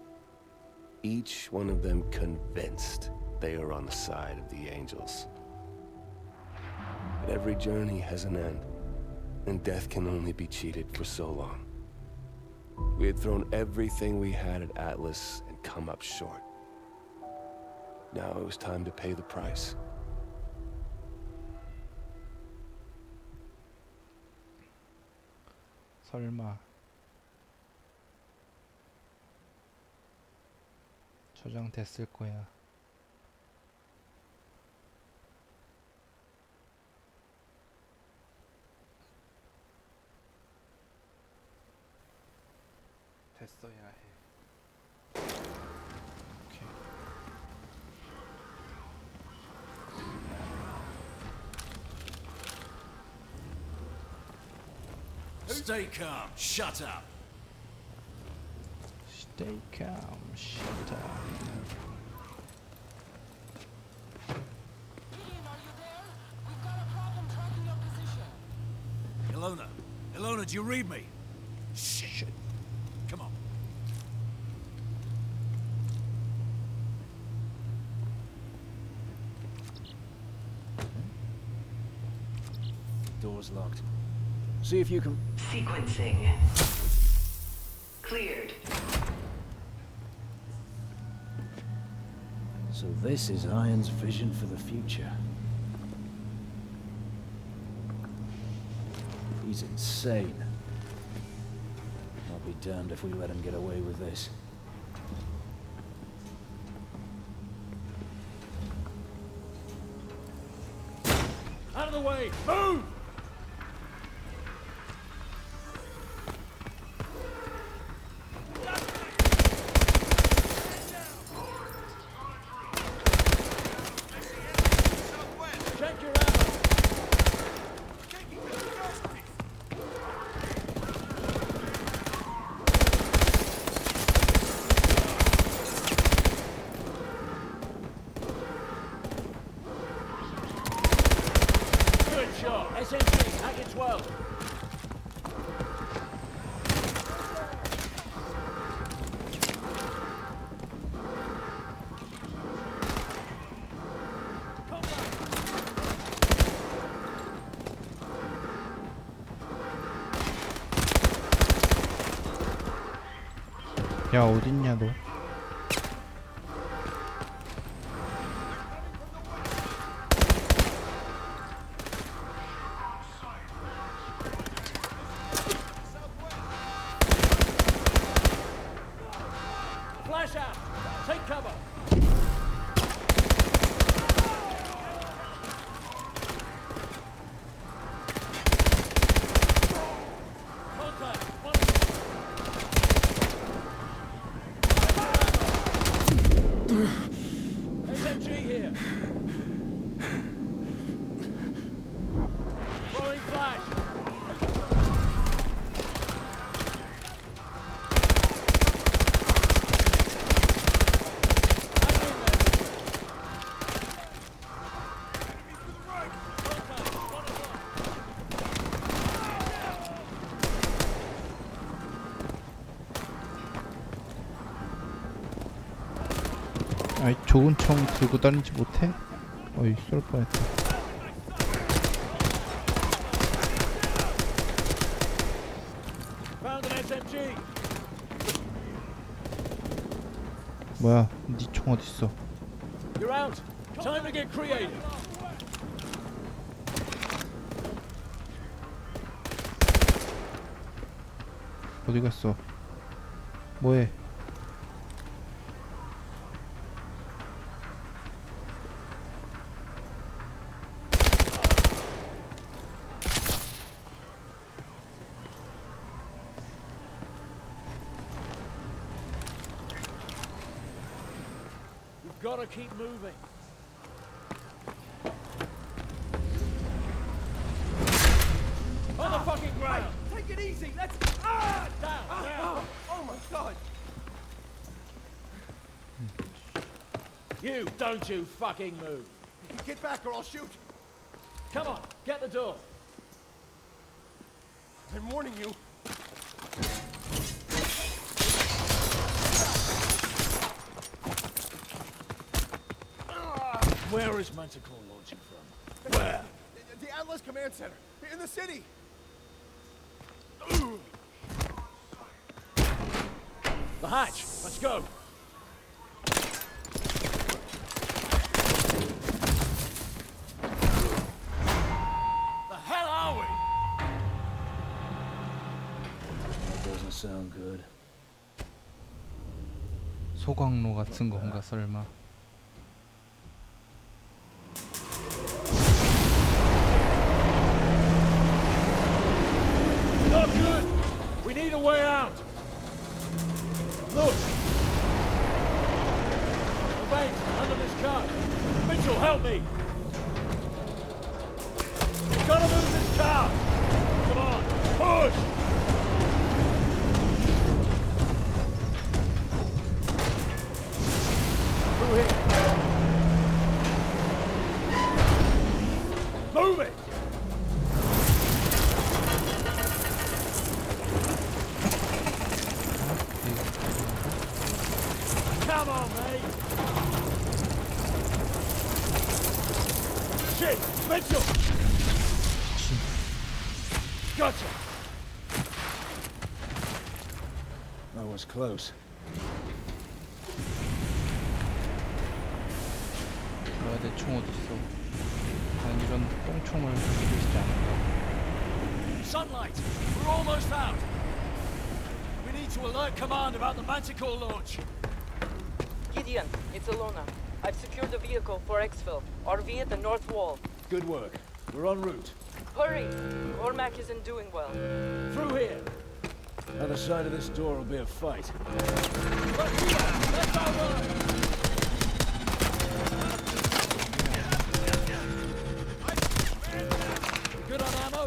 Each one of them convinced they are on the side of the angels. But every journey has an end, and death can only be cheated for so long. We had thrown everything we had at Atlas and come up short. Now it was time to pay the price. 설마 저장됐을 거야. 됐어야 해. 오케이. Stay calm. Shut up. Stay calm. Shut up. Ilona. Ilona, do you read me? Shit. Come on. Door's locked. See if you can... Sequencing. Cleared. So this is Iron's vision for the future. He's insane. I'll be damned if we let him get away with this. way! Move! Check your ammo! Good shot! SMG, Hackett 12. 야 어딨냐 너? Flash out! Take cover! Contact! SMG here! Throwing flash! 아이 좋은 총 들고 다니지 못해? 어이 쏠 뻔했다. Found an SMG! 뭐야? 니 총 어딨어? You're out! Time to get creative! 어디 갔어? 뭐해? We've got to keep moving. On the fucking ground! Take it easy. Let's. Down! Oh my god. You, don't you fucking move! Get back or I'll shoot. Come on, get the door! I'm warning you. Where is Manticore launching from? Where? The Atlas Command Center. In the city. The hatch! Let's go! The hell are we? That doesn't sound good. 소광로 같은 건가 설마? Not good! We need a way out! Look! The veins under this car! Mitchell, help me! We've got to move this car! Come on, push! Through here! Move it! Come on, mate! Shit! Mitchell! Gotcha! That was close. 뭐야 내 총 어딨어? 난 이런 똥총을 가지고 있지 않을까? Sunlight! We're almost out! We need to alert command about the Manticore launch! Gideon, it's Alona. I've secured the vehicle for exfil. RV at the north wall. Good work. We're en route. Hurry! Cormac isn't doing well. Through here. Other side of this door will be a fight. Good on ammo?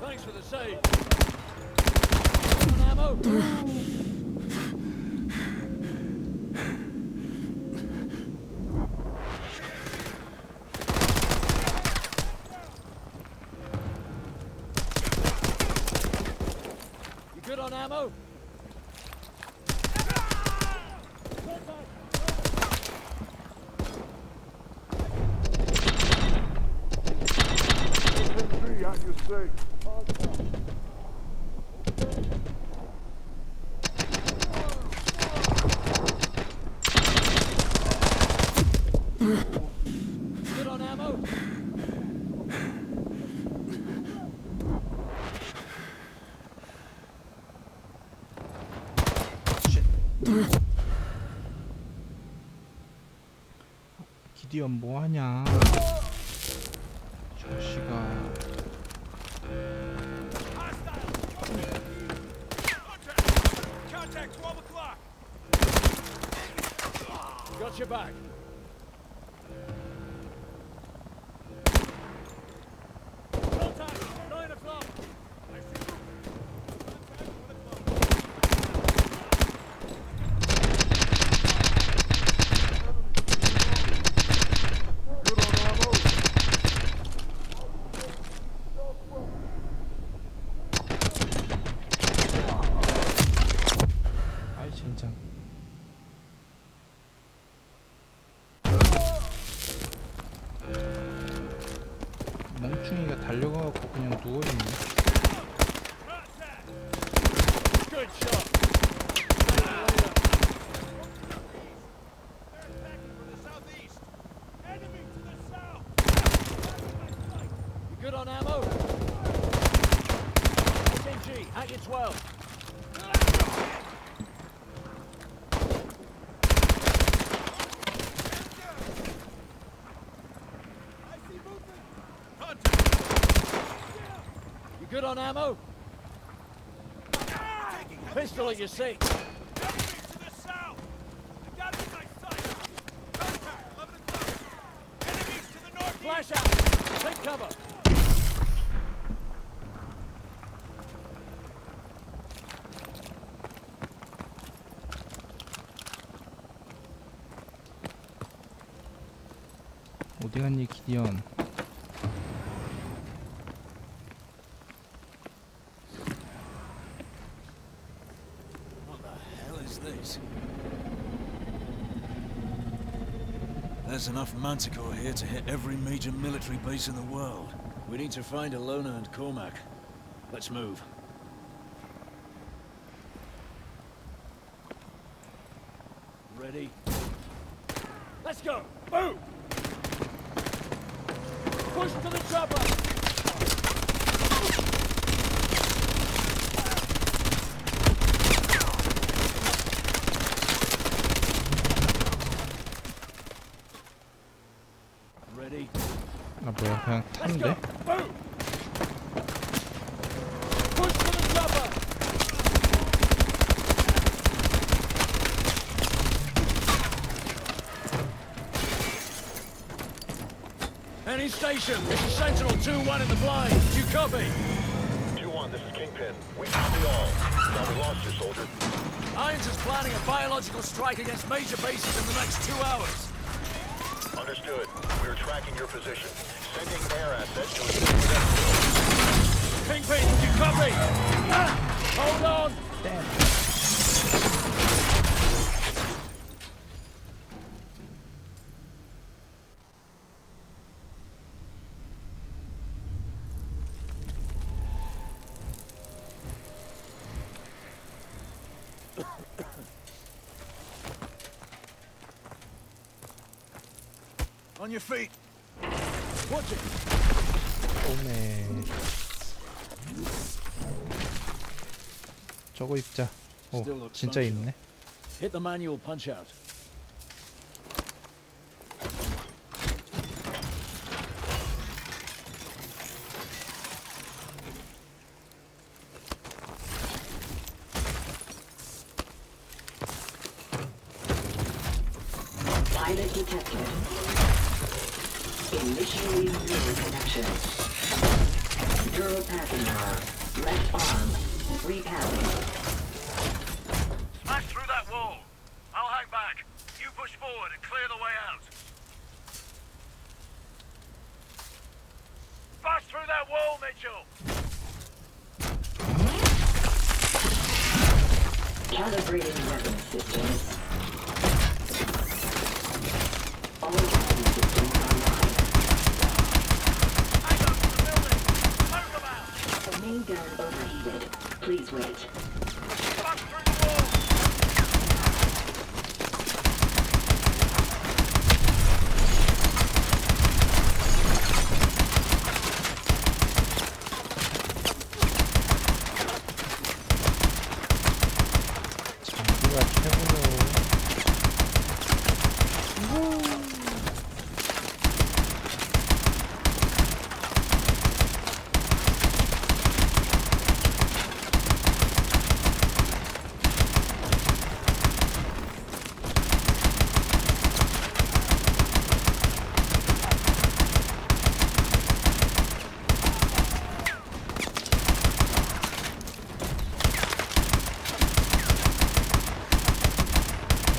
Thanks for the save. Good on ammo? You good on ammo? Good on ammo? 기디언 뭐하냐? 저씨가. Contact 12 o'clock. Got your back. Contact 9 o'clock. 아이 젠장. 멍충이가 달려가갖고 그냥 누워있네. Good shot. You good on ammo? SMG, at your 12. You good on ammo? Pistol at your seat. Flash out. Take cover. 어디 갔니 기디언? What the hell is this? There's enough Manticore here to hit every major military base in the world. We need to find Alona and Cormac. Let's move. Ready? Let's go! Move! Push to the chopper! Ready? 아 뭐야 그냥 Let's 타는데? go! Move! Push to the chopper! Any station, this is Sentinel 2-1 in the blind. Do you copy? 2-1, this is Kingpin. We copy all. Now we lost you, soldier. Irons is planning a biological strike against major bases in the next 2 hours. Understood. We are tracking your position. Sending air assets to assist with that. Kingpin, do you copy? Hold on! Damn. On your feet. Watch it. 오메. 저거 입자. 오, 진짜 입네. Hit the manual punch out. Pilot detected. Initiating mirror connection. Neuropathic nerve. Left arm. Repathing. Smash through that wall. I'll hang back. You push forward and clear the way out. Smash through that wall, Mitchell! Calibrating weapon systems. All weapon systems online. Hang on to the building! Smoke them out! The main gun overheated. Please wait. Smash through the wall! 장비가 최고로.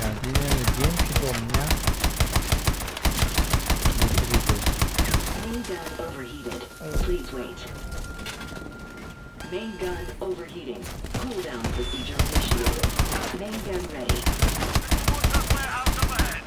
야, 니네는 EMP도 없냐? Main gun overheated. Please wait. Main gun overheating. Cooldown procedure initiated. Main gun ready. Towards that warehouse up ahead!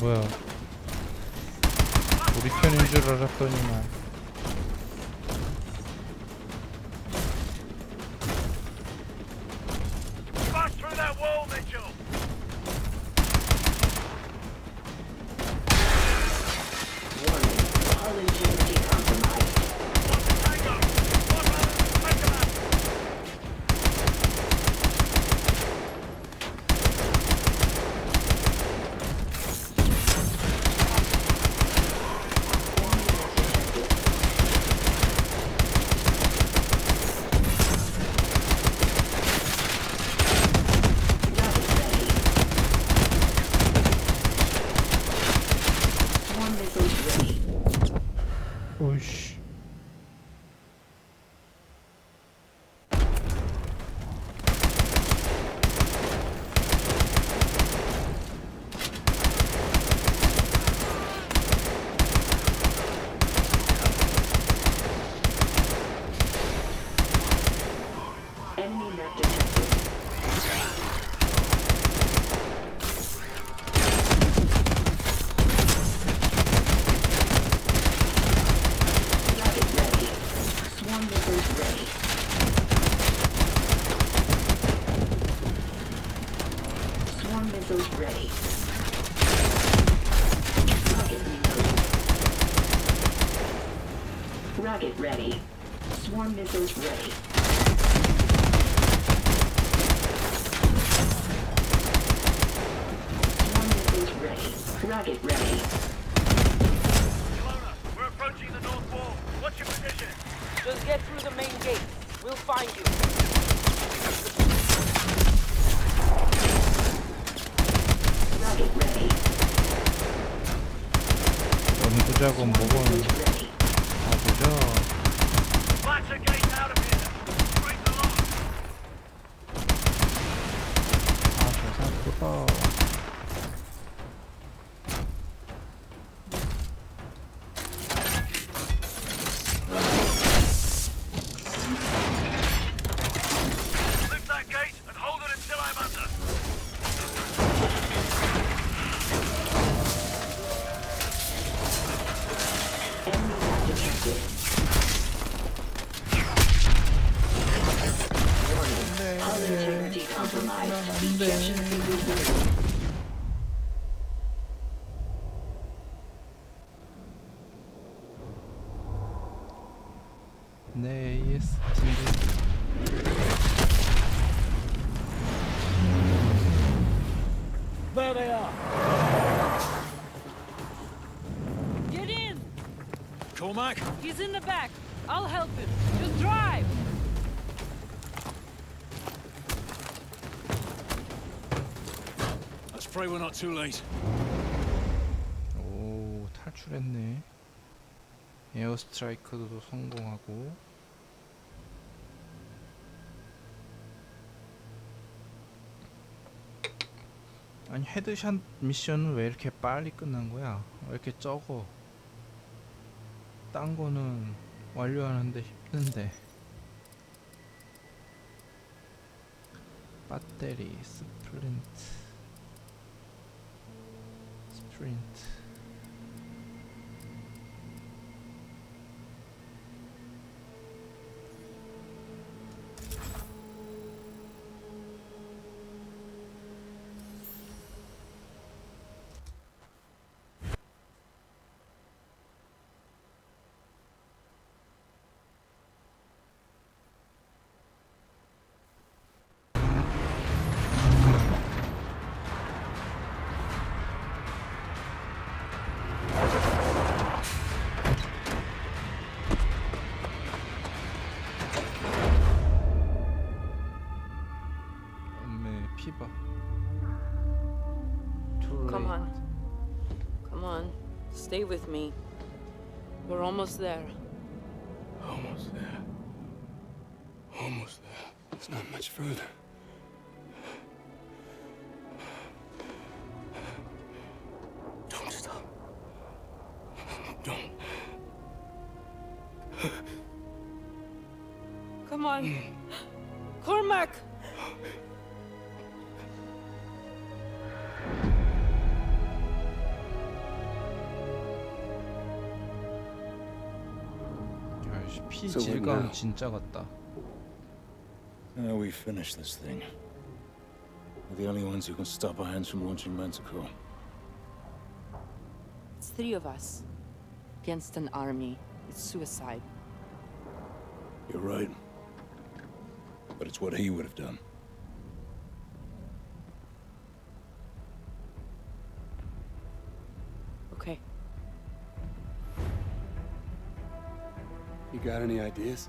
뭐야? 우리 편인 줄 알았더니만. Smash through that wall, Mitchell! Warning. Hull integrity compromised. Tango! One man! Take him out! Swarm missiles ready. 오이씨. Enemy map detected. Rocket ready. Swarm missiles ready. Swarm missiles ready. Rocket reloading. Rocket ready. Swarm missiles ready. Swarm missiles ready. Rocket ready. Kelowna, we're approaching the north wall. What's your position? Just get through the main gate. We'll find you. Rocket ready. 연구자고 뭐건 다 보죠. Blast the gate out of here! Break the lock! 아, 저 사람 크다. Lift that gate and hold it 네, AST. There they are. Get in! Cormac? He's in the back. I'll help him. Just drive! Let's pray we're not too late. 오, 탈출했네. 에어 스트라이크도 성공하고. 아니, 헤드샷 미션은 왜 이렇게 빨리 끝난 거야? 왜 이렇게 적어? 딴 거는 완료하는데 힘든데. 배터리, 스프린트. 피봐. Come on. Come on. Stay with me. We're almost there. Almost there. Almost there. It's not much further. Don't stop. Don't. Come on. Cormac! 피 So what 질감 now? 진짜 같다. Now we finish this thing. We're the only ones who can stop Irons from launching Manticore. It's 3 of us. Against an army. It's suicide. You're right. But it's what he would have done. Okay. You got any ideas?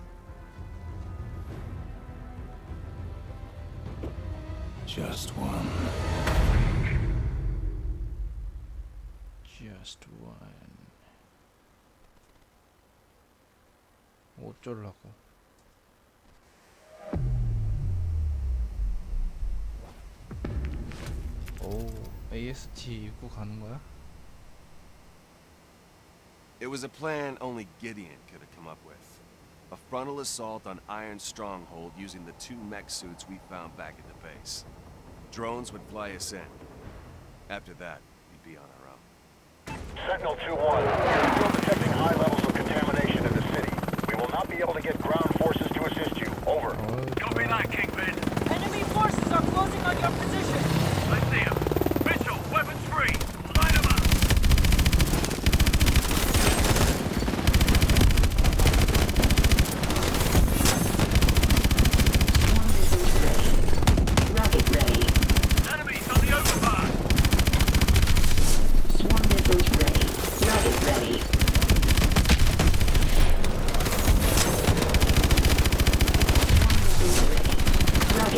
Just one. Just one. 어쩌려고. 오, AST 입고 가는 거야? It was a plan only Gideon could have come up with. A frontal assault on Iron Stronghold using the 2 mech suits we found back at the base. Drones would fly us in. After that, we'd be on our own. Sentinel 2-1, we are still detecting high levels of contamination in the city. We will not be able to get ground forces to assist you. Over. Copy that, Kingpin. Enemy forces are closing on your position. I see him. Mitchell, weapons free. Line him up. Rocket ready. Enemies on the overpass. Swarm missiles ready. Rocket ready.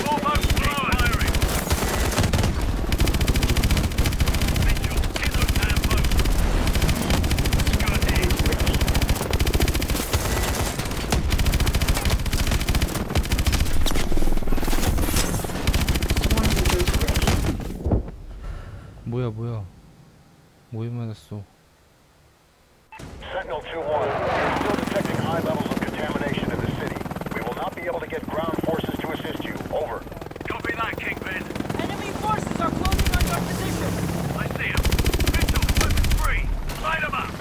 Almost firing. Mitchell, hit those damn boats. Got it. 뭐야? 뭐에 맞았어? Sentinel 2-1, we are still detecting high levels of contamination in the city. We will not be able to get ground forces to assist you. Over. Copy that, Kingpin. Enemy forces are closing on your position. I see him. Mitchell, weapons free. Light him up.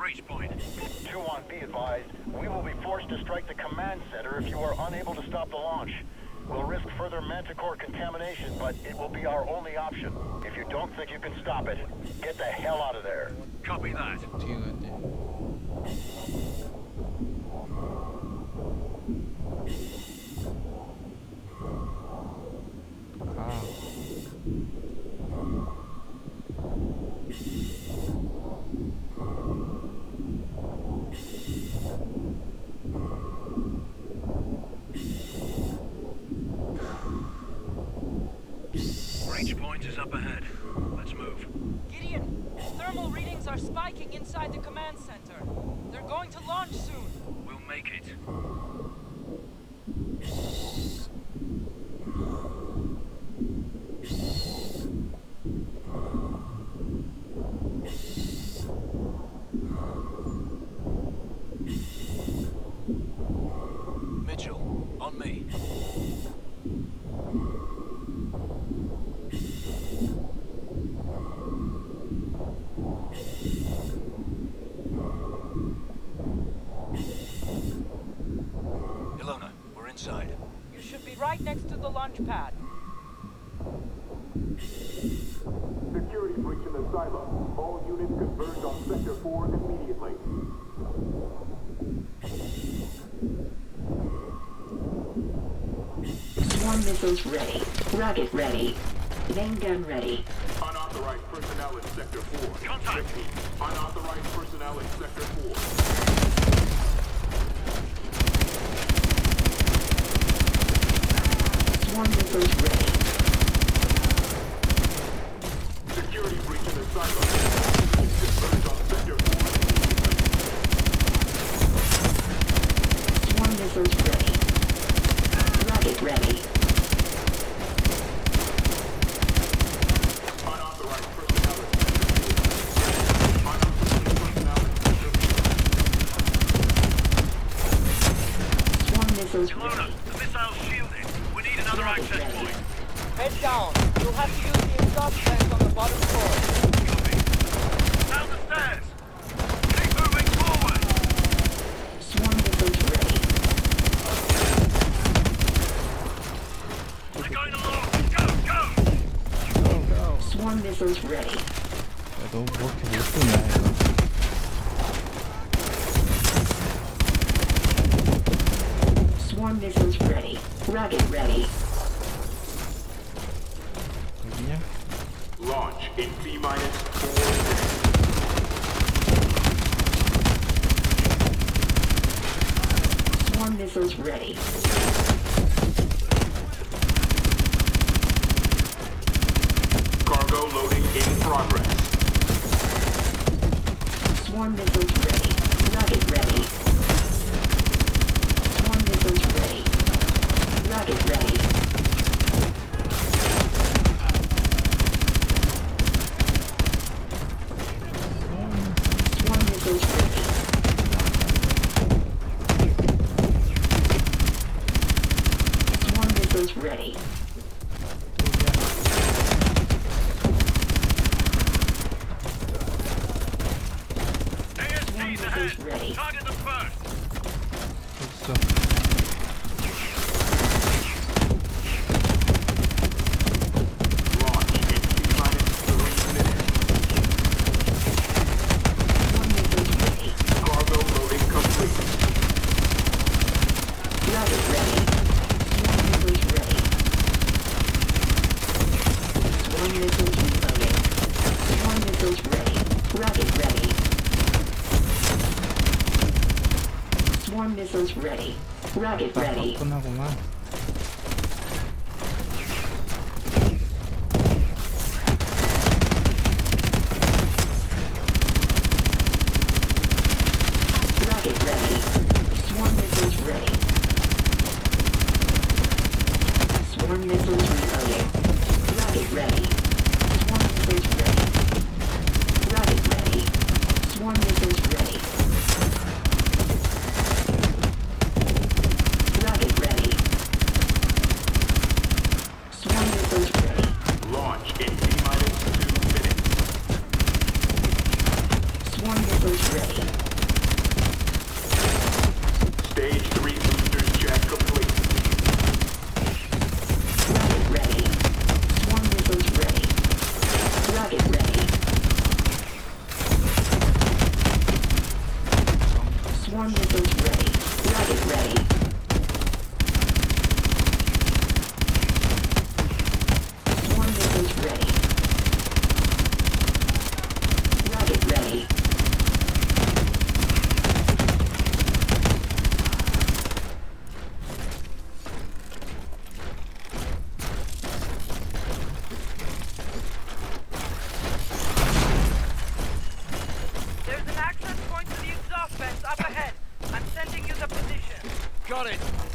breach point. 2-1, be advised. We will be forced to strike the command center if you are unable to stop the launch. We'll risk further Manticore contamination, but it will be our only option. If you don't think you can stop it, get the hell out of there. Copy that. 어떻게 가야 돼? 가. Breach point is up ahead. Let's move. Gideon, thermal readings are spiking inside the command center. They're going to launch soon. We'll make it. Mitchell, on me. Ilona, we're inside. You should be right next to the launch pad. Security breach in the silo. All units converge on Sector 4 immediately. Swarm missiles ready. Rocket ready. Main gun ready. Unauthorized personnel in Sector 4. Contact! Repeat. Unauthorized personnel in Sector 4. Swarm missiles ready. Security breach in the silo. Converge on Sector 4 immediately. Swarm missiles ready. Rocket ready. Unauthorized personnel in Sector 4. Unauthorized personnel in Sector 4. Swarm missiles Ilona, ready. the missile's shielded. We need another access point. Head down. You'll have to use the exhaust vents on the bottom floor. Copy. Down the stairs. Keep moving forward. Swarm missiles ready. They're going along. Go, go! Swarm missiles ready. 야, 너 뭐 이렇게 못 쏘냐 이거. Swarm missiles ready. Rocket ready. 여기냐? Launch in T-minus 4 minutes. Swarm missiles ready. Cargo loading in progress. Swarm missiles ready. Rocket ready. Swarm missiles ready. Rocket ready. Swarm missiles ready. Swarm missiles ready. AST's ahead. Ready. Target them first. 어딨어? Launch in T-minus 3 minutes. Swarm missiles ready. Cargo loading complete. Rocket ready. Swarm missiles ready. Swarm missiles reloading. Swarm missiles ready. Rocket ready. Swarm missiles ready. Rocket ready. 끝나구만. Rocket ready. Swarm missiles ready. Swarm missiles reloading. Rocket ready. Swarm missiles ready. Rocket ready. Swarm missiles ready. Rocket ready.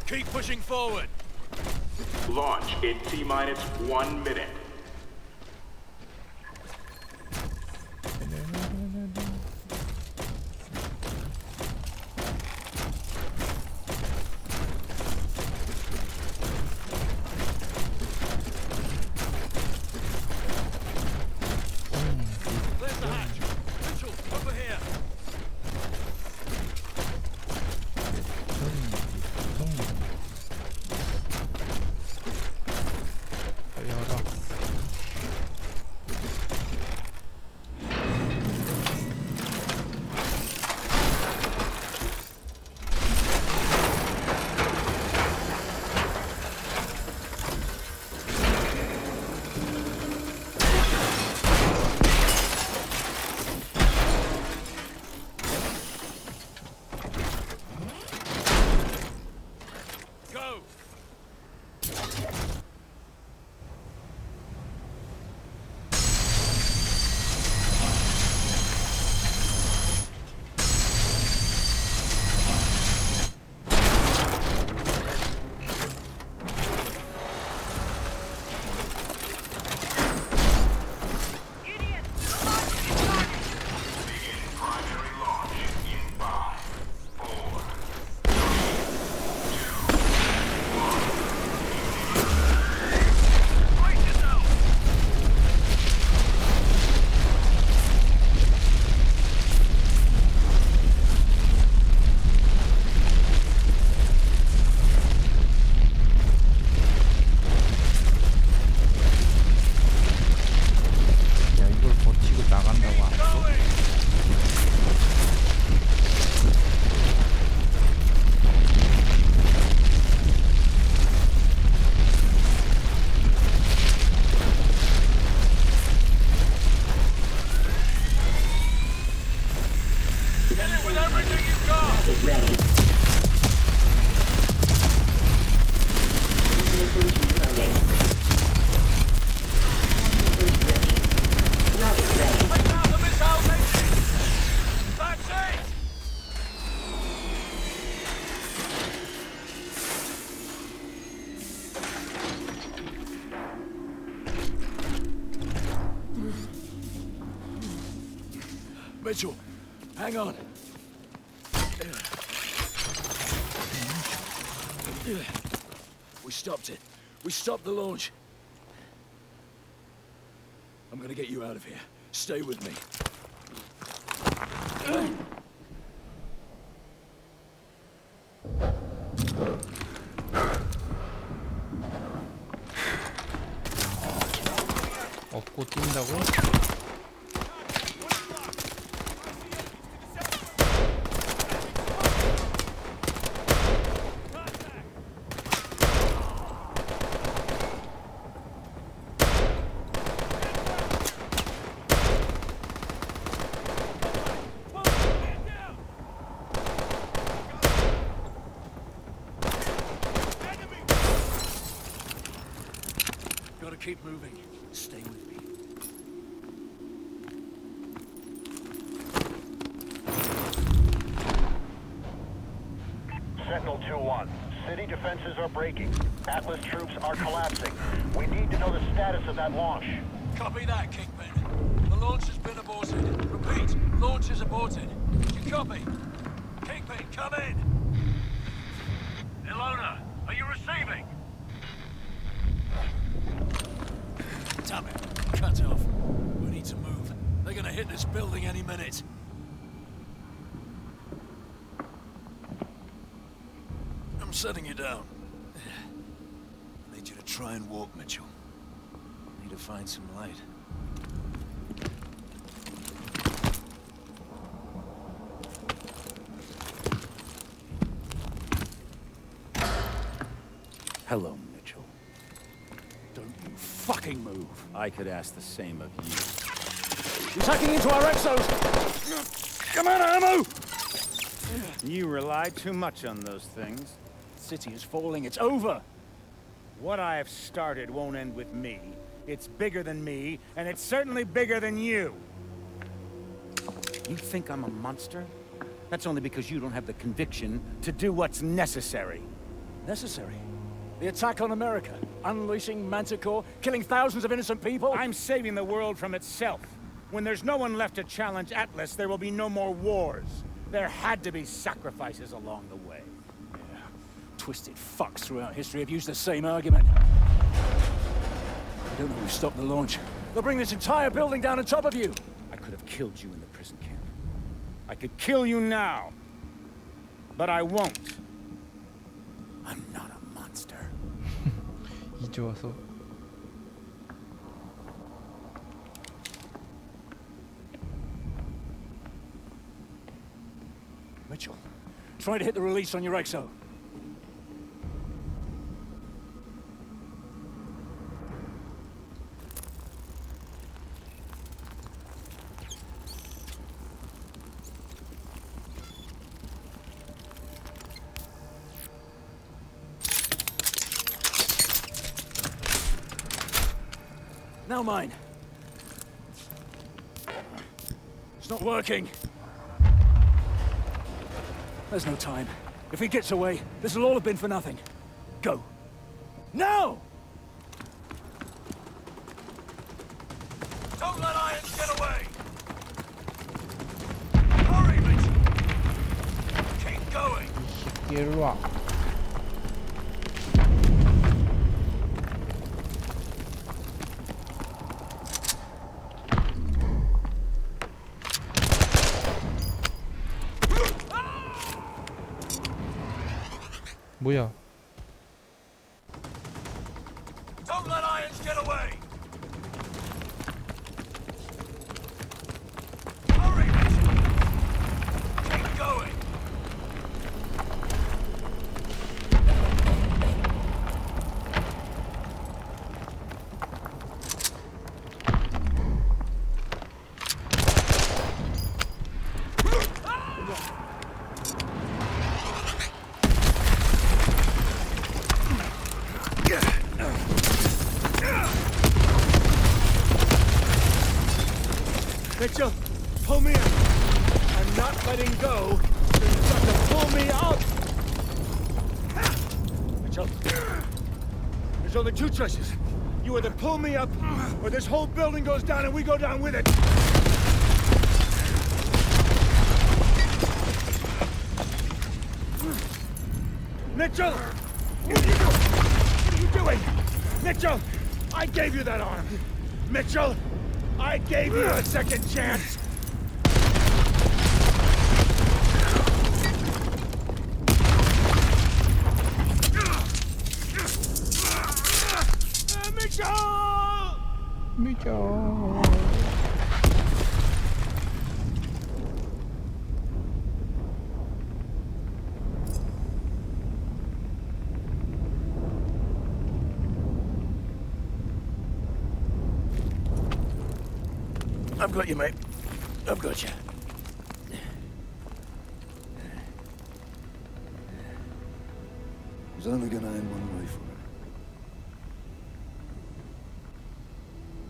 Keep pushing forward. Launch in T-minus 1 minute. Clear the hatch. Mitchell, over here. 빨리 열어. Go. 야, 이걸 버티고 나간다고 안 써? With everything you've got. Rocket ready. Boost loading. Boost ready. Rocket ready. Take out the missile engine. That's it. Mitchell, hang on. We stopped it. We stopped the launch. I'm gonna get you out of here. Stay with me. 업고 뛴다고? Gotta keep moving. Stay with me. Sentinel 2-1. City defenses are breaking. Atlas troops are collapsing. We need to know the status of that launch. Copy that, Kingpin. The launch has been aborted. Repeat, launch is aborted. You copy? Kingpin, come in. Ilona, are you receiving? Damn it. Cut off. We need to move. They're gonna hit this building any minute. I'm setting you down. I need you to try and walk, Mitchell. Need to find some light. Hello, Mitchell. Don't you fucking move. I could ask the same of you. He's hacking into our exos! Come on, ammo! You rely too much on those things. The city is falling. It's over. What I have started won't end with me. It's bigger than me, and it's certainly bigger than you. You think I'm a monster? That's only because you don't have the conviction to do what's necessary. necessary. The attack on America, unleashing Manticore, killing thousands of innocent people. I'm saving the world from itself. When there's no one left to challenge Atlas, there will be no more wars. There had to be sacrifices along the way. Yeah. Twisted fucks throughout history have used the same argument. I don't know who stopped the launch. They'll bring this entire building down on top of you. I could have killed you in the prison camp. I could kill you now. But I won't. I'm not a monster. 이제 와서 Mitchell, try to hit the release on your exo. Now mine. It's not working. There's no time. If he gets away, this will all have been for nothing. Go. Now! Don't let Irons get away! Hurry, Mitchell! Keep going! 일로 와. 뭐야? Don't let Irons get away! Hurry, Mitchell! Keep going! Mitchell, pull me in. I'm not letting go. You've got to pull me out. Mitchell, there's only two choices. You either pull me up, or this whole building goes down and we go down with it. Mitchell! What are you doing? Mitchell! I gave you that arm! Mitchell! I gave you a second chance! 미쳐. I've got you, mate. I've got you. It's only gonna end one way for it.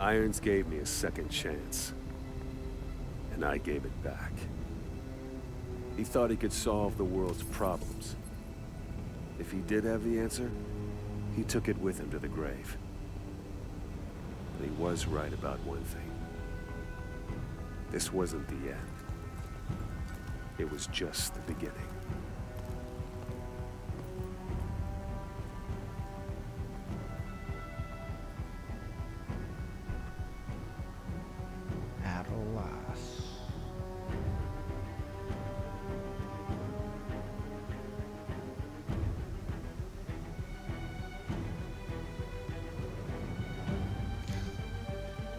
Irons gave me a second chance, and I gave it back. He thought he could solve the world's problems. If he did have the answer, he took it with him to the grave. But he was right about one thing. This wasn't the end. It was just the beginning. Atlas.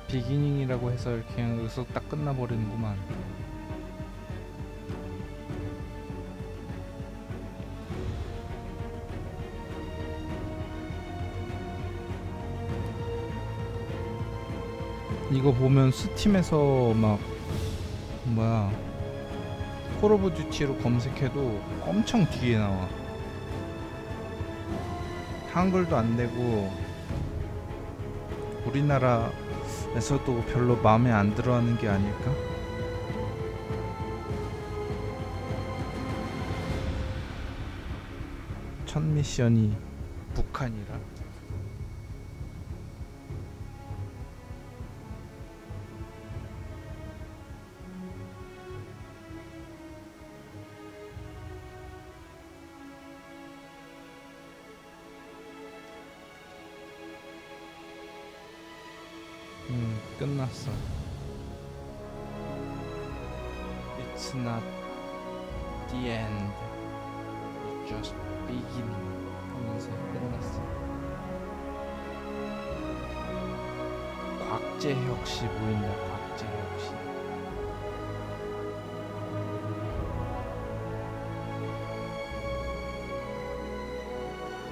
비기닝이라고 해서 이렇게 그냥 여기서 딱 끝나버리는구만. 이거 보면 스팀에서 막 뭐야 콜 오브 듀티로 검색해도 엄청 뒤에 나와. 한글도 안 되고 우리나라에서도 별로 마음에 안 들어하는 게 아닐까? 첫 미션이 북한이라. 끝났어. It's not the end. It's just beginning. 하면서 끝났어. 곽재혁 씨 보인다. 곽재혁 씨.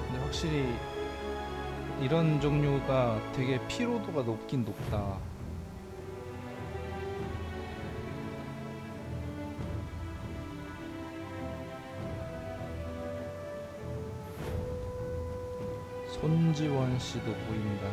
근데 확실히 이런 종류가 되게 피로도가 높긴 높다. 손지원 씨도 보인다.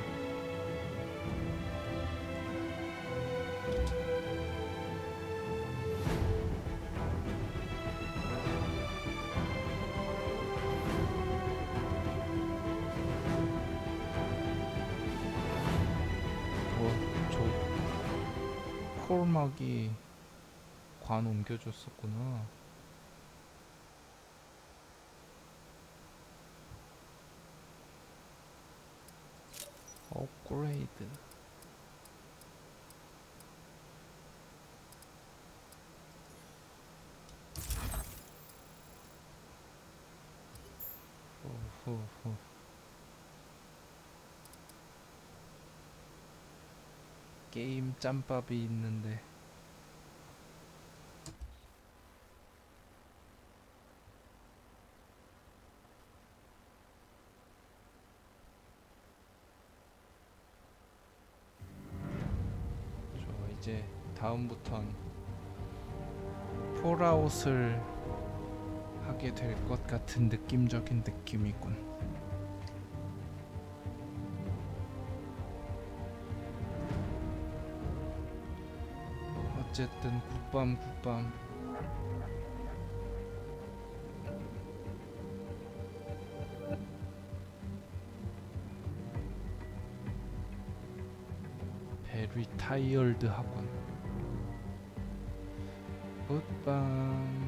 저 콜막이 관 옮겨줬었구나. 업그레이드. 후후후. 게임 짬밥이 있는데 이제 다음부턴 폴아웃을 하게 될 것 같은 느낌적인 느낌이군. 어쨌든 굿밤. 리타이얼드 학원. 굿밤.